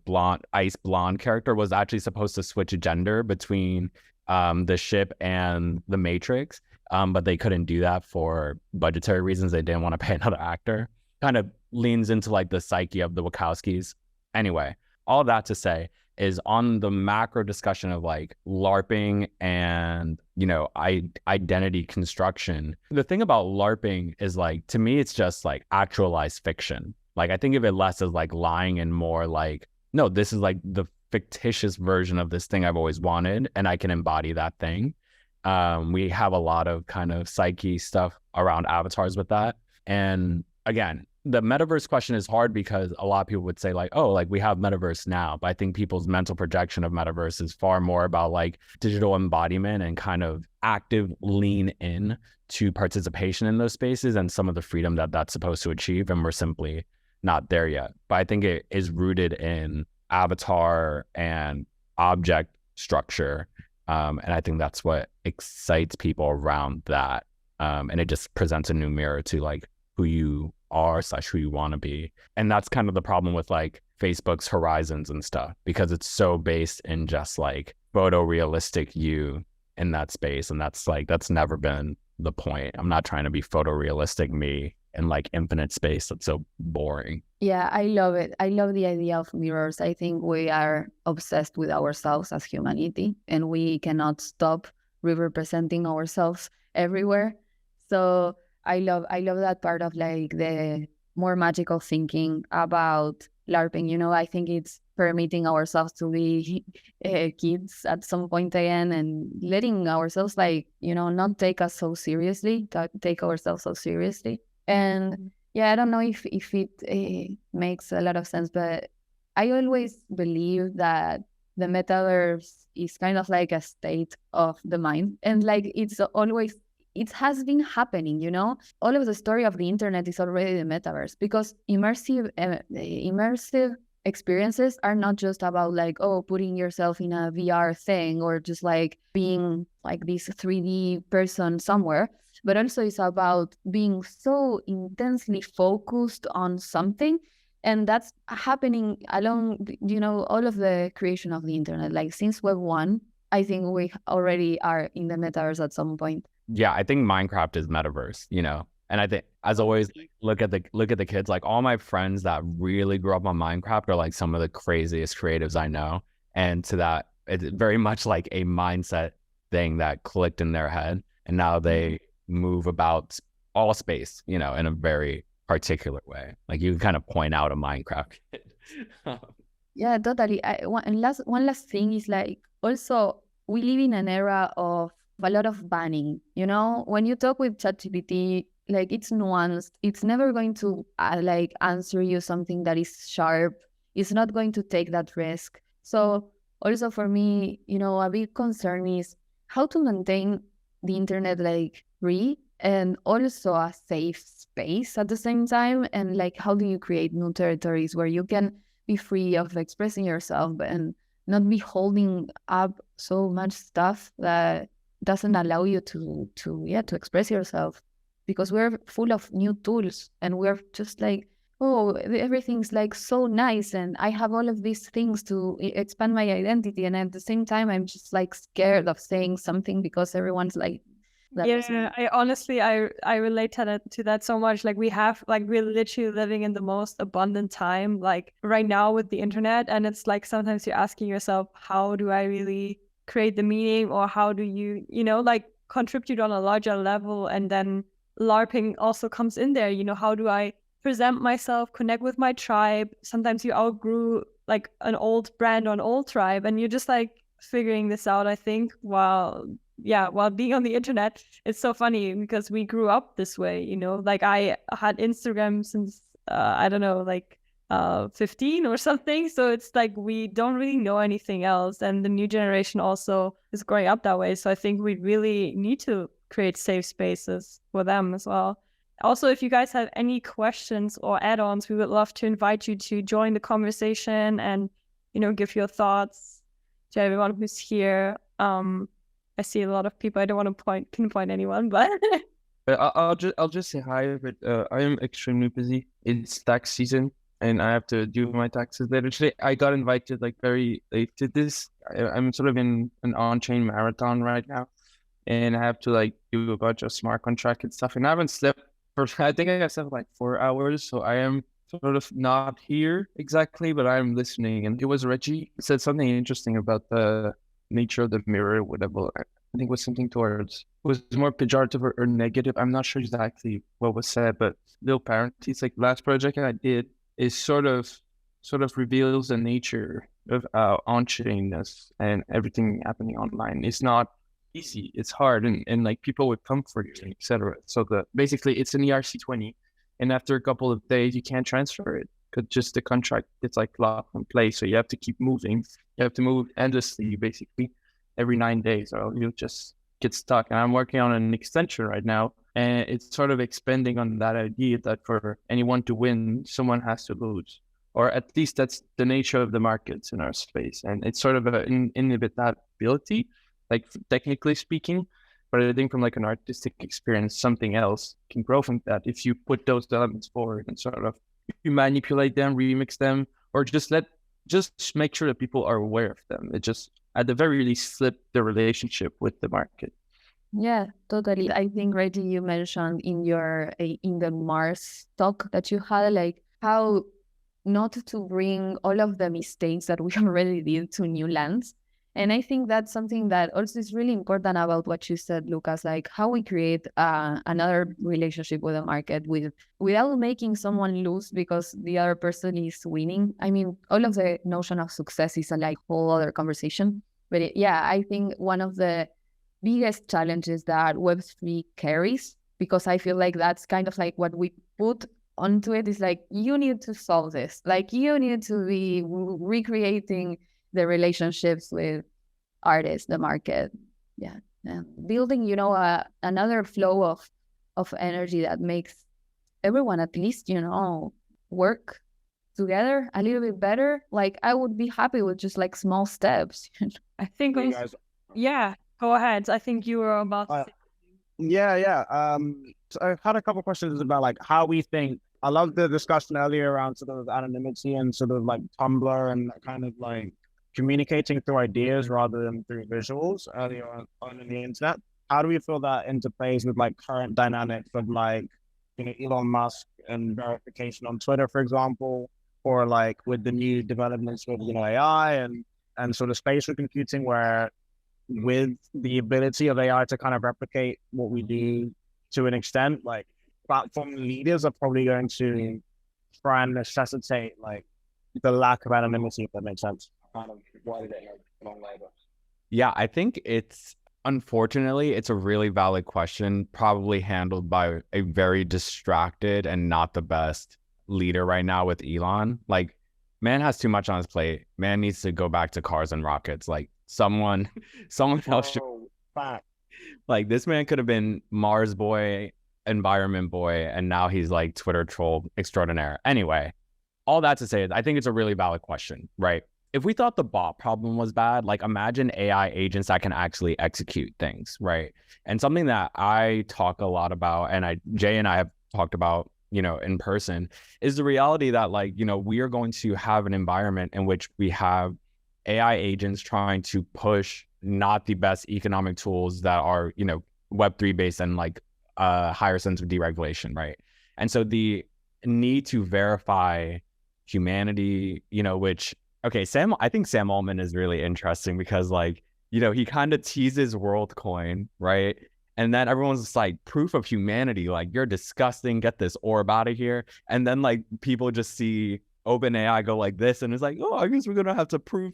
ice blonde character, was actually supposed to switch gender between the ship and the Matrix, but they couldn't do that for budgetary reasons. They didn't want to pay another actor. Kind of leans into like the psyche of the Wachowskis. Anyway, all that to say is, on the macro discussion of like LARPing and, you know, identity construction, the thing about LARPing is like, to me, it's just like actualized fiction. Like, I think of it less as like lying and more like, no, this is like the fictitious version of this thing I've always wanted, and I can embody that thing. We have a lot of kind of psyche stuff around avatars with that. And again, the metaverse question is hard because a lot of people would say like, oh, like we have metaverse now. But I think people's mental projection of metaverse is far more about like digital embodiment and kind of active lean in to participation in those spaces and some of the freedom that that's supposed to achieve. And we're simply not there yet. But I think it is rooted in avatar and object structure. And I think that's what excites people around that. And it just presents a new mirror to like who you are / who you want to be. And that's kind of the problem with like Facebook's horizons and stuff, because it's so based in just like photorealistic you in that space. And that's like, that's never been the point. I'm not trying to be photorealistic me in like infinite space. That's so boring. Yeah, I love it. I love the idea of mirrors. I think we are obsessed with ourselves as humanity, and we cannot stop re-representing ourselves everywhere. So I love that part of like the more magical thinking about LARPing. You know, I think it's permitting ourselves to be kids at some point again, and letting ourselves like, you know, not take us so seriously, take ourselves so seriously. And yeah, I don't know if it makes a lot of sense, but I always believe that the metaverse is kind of like a state of the mind, and like it has been happening, you know. All of the story of the internet is already the metaverse, because immersive experiences are not just about like, oh, putting yourself in a VR thing or just like being like this 3D person somewhere, but also it's about being so intensely focused on something. And that's happening along, you know, all of the creation of the internet. Like since Web 1, I think we already are in the metaverse at some point. Yeah, I think Minecraft is metaverse, you know. And I think, as always, look at the kids. Like all my friends that really grew up on Minecraft are like some of the craziest creatives I know. And to that, it's very much like a mindset thing that clicked in their head, and now they move about all space, you know, in a very particular way. Like you can kind of point out a Minecraft kid. Yeah, totally. One last thing is like, also we live in an era of a lot of banning. You know, when you talk with ChatGPT, like it's nuanced. It's never going to like answer you something that is sharp. It's not going to take that risk. So also for me, you know, a big concern is how to maintain the internet like free and also a safe space at the same time. And like, how do you create new territories where you can be free of expressing yourself and not be holding up so much stuff that doesn't allow you to express yourself? Because we're full of new tools and we're just like, oh, everything's like so nice and I have all of these things to expand my identity, and at the same time I'm just like scared of saying something because everyone's like that. Yeah, I honestly I relate to that so much. Like we're literally living in the most abundant time like right now with the internet, and it's like sometimes you're asking yourself, how do I really create the meaning, or how do you know, like contribute on a larger level? And then LARPing also comes in there, you know, how do I present myself, connect with my tribe? Sometimes you outgrew like an old brand or an old tribe, and you're just like figuring this out, I think, while being on the internet. It's so funny because we grew up this way, you know, like I had Instagram since I don't know, like 15 or something. So it's like we don't really know anything else, and the new generation also is growing up that way. So I think we really need to create safe spaces for them as well. Also, if you guys have any questions or add-ons, we would love to invite you to join the conversation and, you know, give your thoughts to everyone who's here. I see a lot of people. I don't want to pinpoint anyone, but I'll just say hi. But I am extremely busy. It's tax season, and I have to do my taxes later today. I got invited like very late to this. I'm sort of in an on-chain marathon right now, and I have to like do a bunch of smart contract and stuff. And I haven't slept for, I think I slept like 4 hours, so I am sort of not here exactly, but I'm listening. And it was Reggie said something interesting about the nature of the mirror, whatever. I think it was something towards, it was more pejorative or negative. I'm not sure exactly what was said, but little parentheses, like last project I did is sort of reveals the nature of on-chainness and everything happening online. It's not easy. It's hard, and like people with comfort, etc. So basically it's an ERC20, and after a couple of days you can't transfer it because just the contract it's like locked in place. So you have to keep moving. You have to move endlessly, basically, every 9 days, or you'll just get stuck. And I'm working on an extension right now, and it's sort of expanding on that idea that for anyone to win, someone has to lose, or at least that's the nature of the markets in our space. And it's sort of an inevitability, like technically speaking, but I think from like an artistic experience, something else can grow from that if you put those elements forward and sort of you manipulate them, remix them, or just make sure that people are aware of them. It just at the very least flip the relationship with the market. Yeah, totally. I think, Reggie, you mentioned in the Mars talk that you had, like how not to bring all of the mistakes that we already did to new lands. And I think that's something that also is really important about what you said, Lucas, like how we create another relationship with the market without making someone lose because the other person is winning. I mean, all of the notion of success is a like whole other conversation. But I think one of the biggest challenges that Web3 carries, because I feel like that's kind of like what we put onto it, is like, you need to solve this. Like, you need to be recreating the relationships with artists, the market. Yeah. And building, another flow of energy that makes everyone at least, work together a little bit better. Like, I would be happy with just like small steps. I think go ahead. I think you were about to say. So I had a couple of questions about like how we think. I love the discussion earlier around sort of anonymity and sort of like Tumblr and kind of like communicating through ideas rather than through visuals earlier on in the internet. How do we feel that interplays with like current dynamics of like, Elon Musk and verification on Twitter, for example, or like with the new developments with, AI and sort of spatial computing, where with the ability of AI to kind of replicate what we do to an extent, like platform leaders are probably going to try and necessitate like the lack of anonymity, if that makes sense. Yeah, I think unfortunately, it's a really valid question, probably handled by a very distracted and not the best leader right now with Elon. Like, man has too much on his plate. Man needs to go back to cars and rockets. Like, someone else should. Like, this man could have been Mars boy, environment boy, and now he's like Twitter troll extraordinaire. Anyway, all that to say is I think it's a really valid question, right? If we thought the bot problem was bad, like imagine AI agents that can actually execute things, right? And something that I talk a lot about, and Jay and I have talked about, in person, is the reality that like, we are going to have an environment in which we have AI agents trying to push not the best economic tools that are, Web3 based and like a higher sense of deregulation, right? And so the need to verify humanity, which, okay, I think Sam Altman is really interesting because like, he kind of teases WorldCoin, right? And then everyone's just like, proof of humanity, like, you're disgusting, get this orb out of here. And then like people just see OpenAI go like this and it's like, oh, I guess we're gonna have to prove,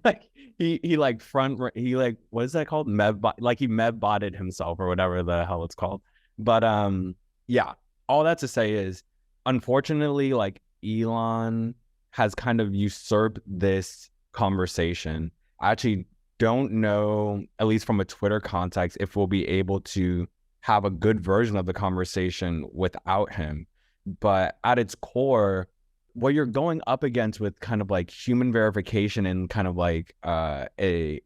like he what is that called? He Mev-botted himself or whatever the hell it's called. But yeah, all that to say is, unfortunately, like Elon has kind of usurped this conversation. I actually don't know, at least from a Twitter context, if we'll be able to have a good version of the conversation without him. But at its core, what you're going up against with kind of like human verification and kind of like a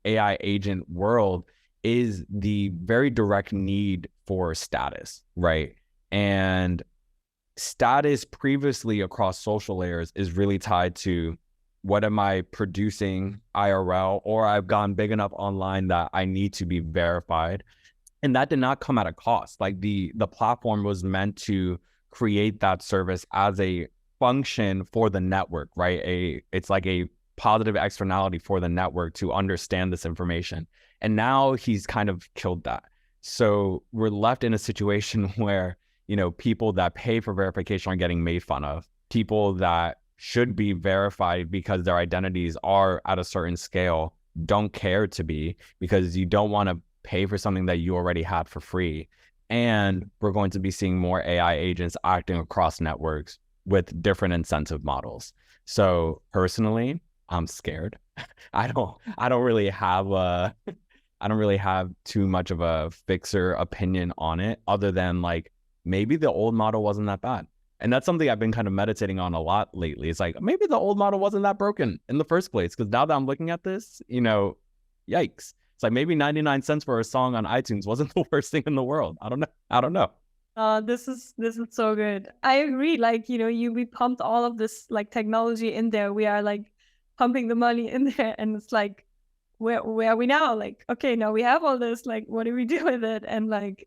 AI agent world is the very direct need for status, right? And status previously across social layers is really tied to what am I producing IRL, or I've gone big enough online that I need to be verified. And that did not come at a cost. Like the platform was meant to create that service as a function for the network, right? It's like a positive externality for the network to understand this information. And now he's kind of killed that. So we're left in a situation where, people that pay for verification are getting made fun of. People that should be verified because their identities are at a certain scale don't care to be, because you don't want to pay for something that you already have for free. And we're going to be seeing more AI agents acting across networks with different incentive models. So personally, I'm scared. I don't really have too much of a fixer opinion on it, other than like, maybe the old model wasn't that bad. And that's something I've been kind of meditating on a lot lately. It's like, maybe the old model wasn't that broken in the first place. Because now that I'm looking at this, yikes. It's like, maybe 99 cents for a song on iTunes wasn't the worst thing in the world. I don't know. This is so good. I agree. Like, we pumped all of this like technology in there. We are like pumping the money in there, and it's like, where are we now? Like, okay, now we have all this. Like, what do we do with it? And like,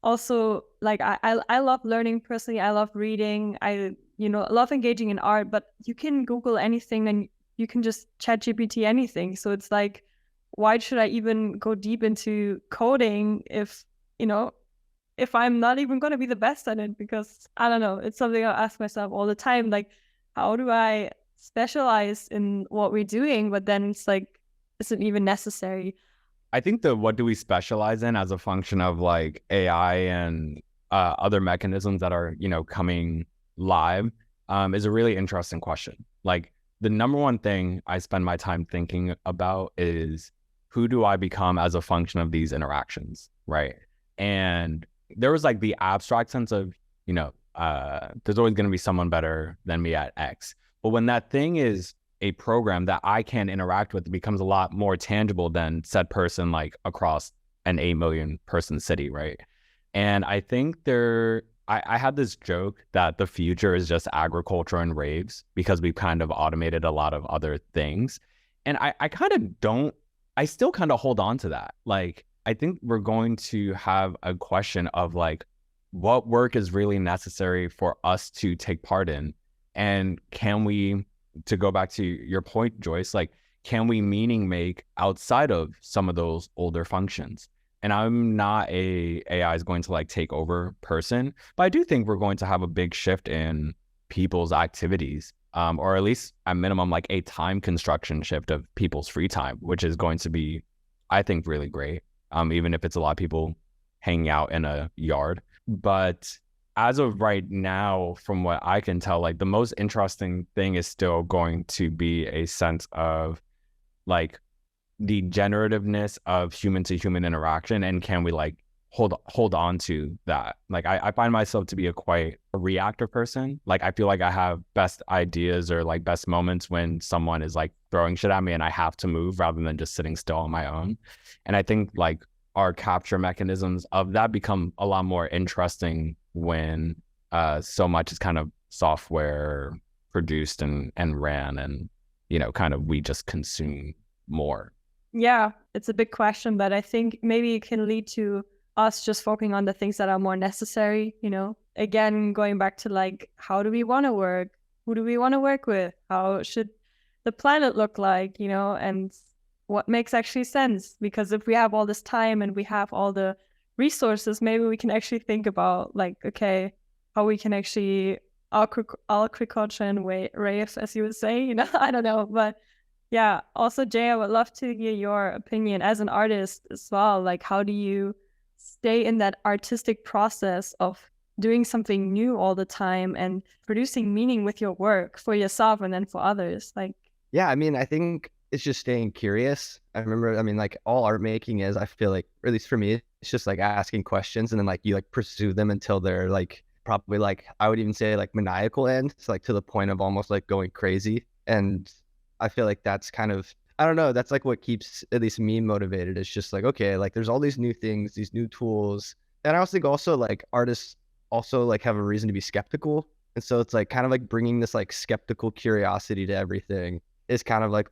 also, like, I love learning personally. I love reading. I love engaging in art. But you can Google anything, and you can just ChatGPT anything. So it's like, why should I even go deep into coding if I'm not even going to be the best at it? Because I don't know, it's something I ask myself all the time. Like, how do I specialize in what we're doing? But then it's like, is it even necessary? I think what do we specialize in as a function of like AI and other mechanisms that are, coming live is a really interesting question. Like, the number one thing I spend my time thinking about is, who do I become as a function of these interactions, right? And there was like the abstract sense of, there's always going to be someone better than me at X. But when that thing is a program that I can interact with, it becomes a lot more tangible than said person like across an 8 million person city, right? And I think I had this joke that the future is just agriculture and raves, because we've kind of automated a lot of other things. And I still kind of hold on to that. Like, I think we're going to have a question of like, what work is really necessary for us to take part in? And can we, to go back to your point, Joyce, like, can we meaning make outside of some of those older functions? And I'm not AI is going to like take over person, but I do think we're going to have a big shift in people's activities, or at least at minimum, like a time construction shift of people's free time, which is going to be, I think, really great. Even if it's a lot of people hanging out in a yard. But as of right now, from what I can tell, like, the most interesting thing is still going to be a sense of like the generativeness of human to human interaction, and can we like hold on to that? Like, I find myself to be quite a reactive person. Like, I feel like I have best ideas or like best moments when someone is like throwing shit at me and I have to move rather than just sitting still on my own. And I think like our capture mechanisms of that become a lot more interesting when so much is kind of software produced and ran, and kind of we just consume more. Yeah, it's a big question, but I think maybe it can lead to us just focusing on the things that are more necessary. Again, going back to like, how do we want to work? Who do we want to work with? How should the planet look like? And what makes actually sense? Because if we have all this time and we have all the resources, maybe we can actually think about like, okay, how we can actually agriculture and rave, as you would say. I don't know, but yeah. Also, Jay, I would love to hear your opinion as an artist as well. Like, how do you stay in that artistic process of doing something new all the time and producing meaning with your work for yourself and then for others? Like, yeah, I mean, I think it's just staying curious. I mean, like, all art making is, I feel like, or at least for me, it's just like asking questions, and then like you like pursue them until they're like probably like, I would even say like maniacal ends, like to the point of almost like going crazy. And I feel like that's kind of, I don't know, that's like what keeps at least me motivated. It's just like, okay, like there's all these new things, these new tools. And I also think also like artists also like have a reason to be skeptical. And so it's like kind of like bringing this like skeptical curiosity to everything is kind of like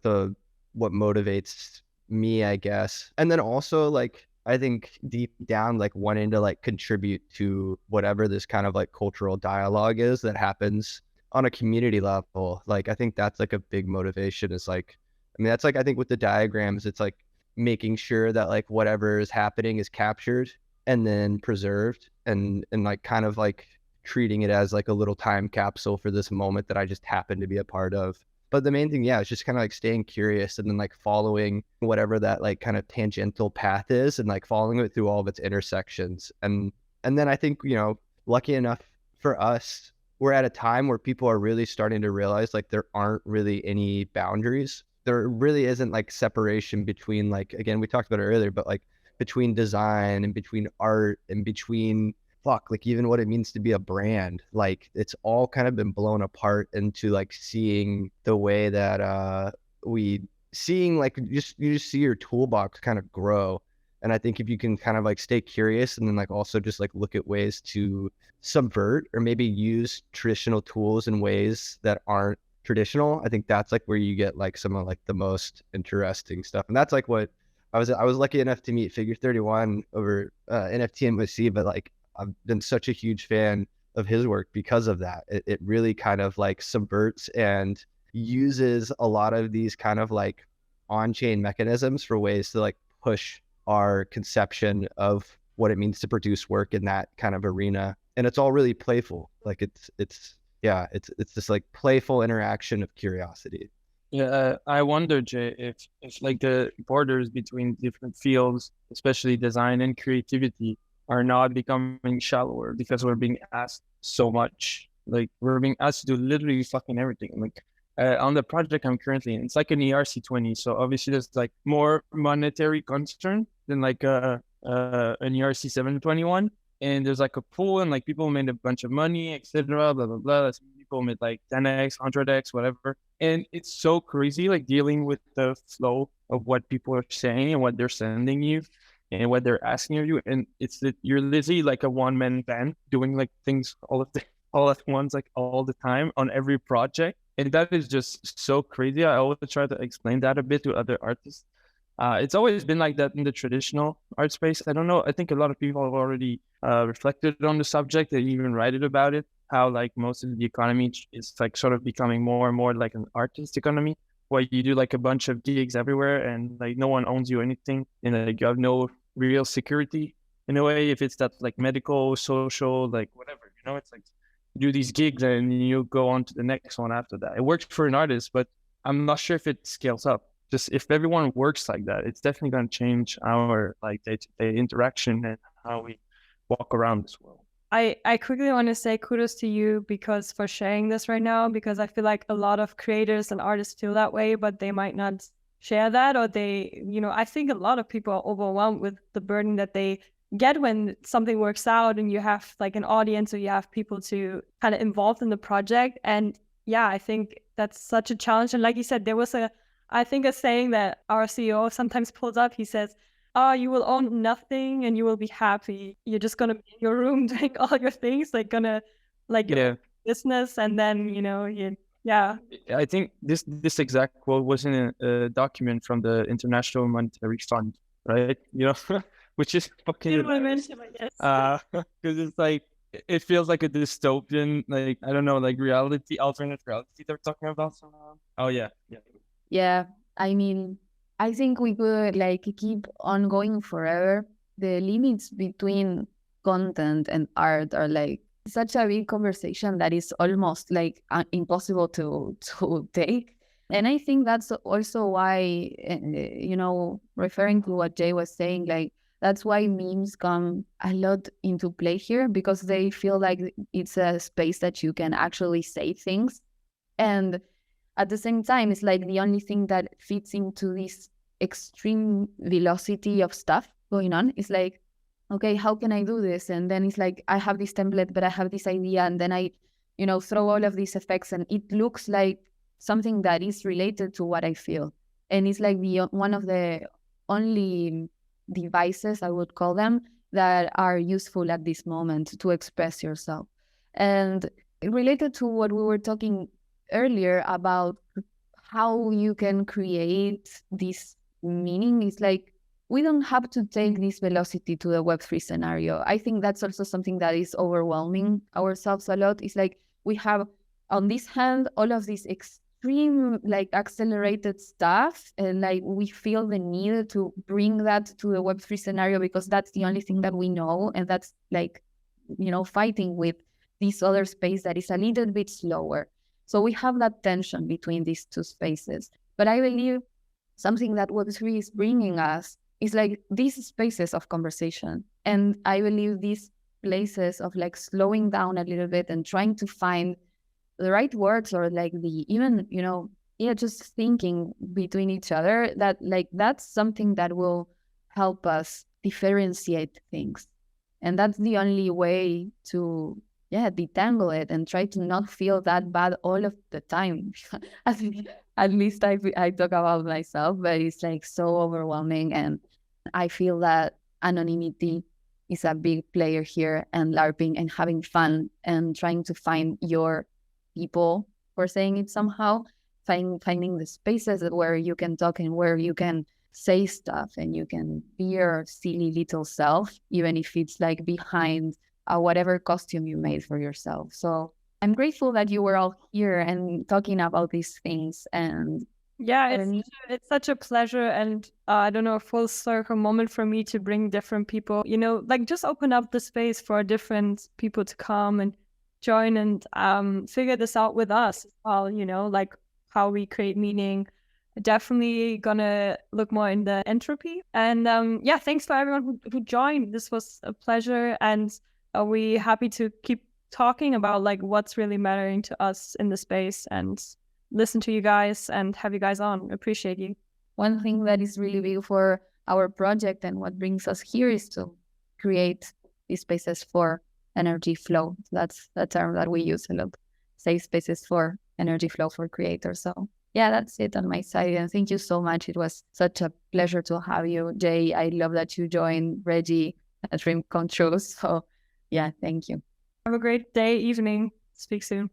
what motivates me, I guess. And then also like, I think deep down, like wanting to like contribute to whatever this kind of like cultural dialogue is that happens on a community level. Like, I think that's like a big motivation, is like, I mean, that's like, I think with the diagrams, it's like making sure that like whatever is happening is captured and then preserved, and like kind of like treating it as like a little time capsule for this moment that I just happen to be a part of. But the main thing, yeah, is just kind of like staying curious and then like following whatever that like kind of tangential path is and like following it through all of its intersections. And then I think, you know, lucky enough for us, we're at a time where people are really starting to realize like there aren't really any boundaries. There really isn't like separation between like, again, we talked about it earlier, but like between design and between art and between like even what it means to be a brand. Like it's all kind of been blown apart into like seeing the way that seeing like you just see your toolbox kind of grow. And I think if you can kind of like stay curious and then like also just like look at ways to subvert or maybe use traditional tools in ways that aren't traditional, I think that's like where you get like some of like the most interesting stuff. And that's like what I was lucky enough to meet Figure 31 over NFT NYC, but like I've been such a huge fan of his work because of that. It really kind of like subverts and uses a lot of these kind of like on-chain mechanisms for ways to like push our conception of what it means to produce work in that kind of arena. And it's all really playful. Like it's this like playful interaction of curiosity. Yeah, I wonder, Jay, if like the borders between different fields, especially design and creativity, are not becoming shallower because we're being asked so much. Like we're being asked to do literally fucking everything. Like on the project I'm currently in, it's like an ERC20. So obviously there's like more monetary concern than like an ERC 721. And there's like a pool and like people made a bunch of money, etc. Blah, blah, blah. People made like 10x, 100x, whatever. And it's so crazy, like dealing with the flow of what people are saying and what they're sending you and what they're asking of you. And it's that you're literally like a one-man band doing like things all at once, like all the time on every project. And that is just so crazy. I always try to explain that a bit to other artists. It's always been like that in the traditional art space. I don't know. I think a lot of people have already reflected on the subject and even write about it, how like most of the economy is like sort of becoming more and more like an artist economy, where you do like a bunch of gigs everywhere and like no one owns you anything and like you have no real security in a way, if it's that like medical, social, like whatever, you know, it's like you do these gigs and you go on to the next one after that. It works for an artist, but I'm not sure if it scales up. Just if everyone works like that, it's definitely going to change our like day-to-day interaction and how we walk around this world. I quickly want to say kudos to you because for sharing this right now, because I feel like a lot of creators and artists feel that way, but they might not share that, or they, you know, I think a lot of people are overwhelmed with the burden that they get when something works out and you have like an audience or you have people to kind of involved in the project. And yeah, I think that's such a challenge. And like you said, there was I think a saying that our CEO sometimes pulls up. He says, "Oh, you will own nothing and you will be happy. You're just gonna be in your room doing all your things, like gonna like your business, and then you know yeah." I think this exact quote was in a document from the International Monetary Fund, right? You know, which is fucking. You want to mention, I guess. Because it's like it feels like a dystopian, like I don't know, like reality, alternate reality they're talking about somehow. Oh yeah. Yeah, I mean, I think we could like keep on going forever. The limits between content and art are like such a big conversation that is almost like impossible to take. And I think that's also why, you know, referring to what Jay was saying, like that's why memes come a lot into play here, because they feel like it's a space that you can actually say things. And at the same time, it's like the only thing that fits into this extreme velocity of stuff going on. It's like, okay, how can I do this? And then it's like, I have this template, but I have this idea. And then I, you know, throw all of these effects and it looks like something that is related to what I feel. And it's like one of the only devices, I would call them, that are useful at this moment to express yourself. And related to what we were talking earlier about how you can create this meaning, is like we don't have to take this velocity to the Web3 scenario. I think that's also something that is overwhelming ourselves a lot. It's like we have on this hand all of this extreme like accelerated stuff, and like we feel the need to bring that to the Web3 scenario because that's the only thing that we know, and that's like, you know, fighting with this other space that is a little bit slower. So we have that tension between these two spaces. But I believe something that Web3 is bringing us is like these spaces of conversation. And I believe these places of like slowing down a little bit and trying to find the right words, or like the even, just thinking between each other, that like that's something that will help us differentiate things. And that's the only way to detangle it and try to not feel that bad all of the time. At least I talk about myself, but it's like so overwhelming. And I feel that anonymity is a big player here, and Larping and having fun and trying to find your people, for saying it somehow, finding the spaces where you can talk and where you can say stuff and you can be your silly little self, even if it's like behind whatever costume you made for yourself. So I'm grateful that you were all here and talking about these things. And yeah, it's such a pleasure, and I don't know, a full circle moment for me to bring different people, like just open up the space for different people to come and join and figure this out with us as well, like how we create meaning. Definitely gonna look more in the entropy. And thanks for everyone who joined. This was a pleasure, and we're happy to keep talking about like what's really mattering to us in the space, and listen to you guys and have you guys on. Appreciate you. One thing that is really big for our project and what brings us here is to create these spaces for energy flow. That's the term that we use a lot. Safe spaces for energy flow for creators. So yeah, that's it on my side. And thank you so much. It was such a pleasure to have you, Jay. I love that you joined. Reggie, a dream come true. So yeah, thank you. Have a great day, evening. Speak soon.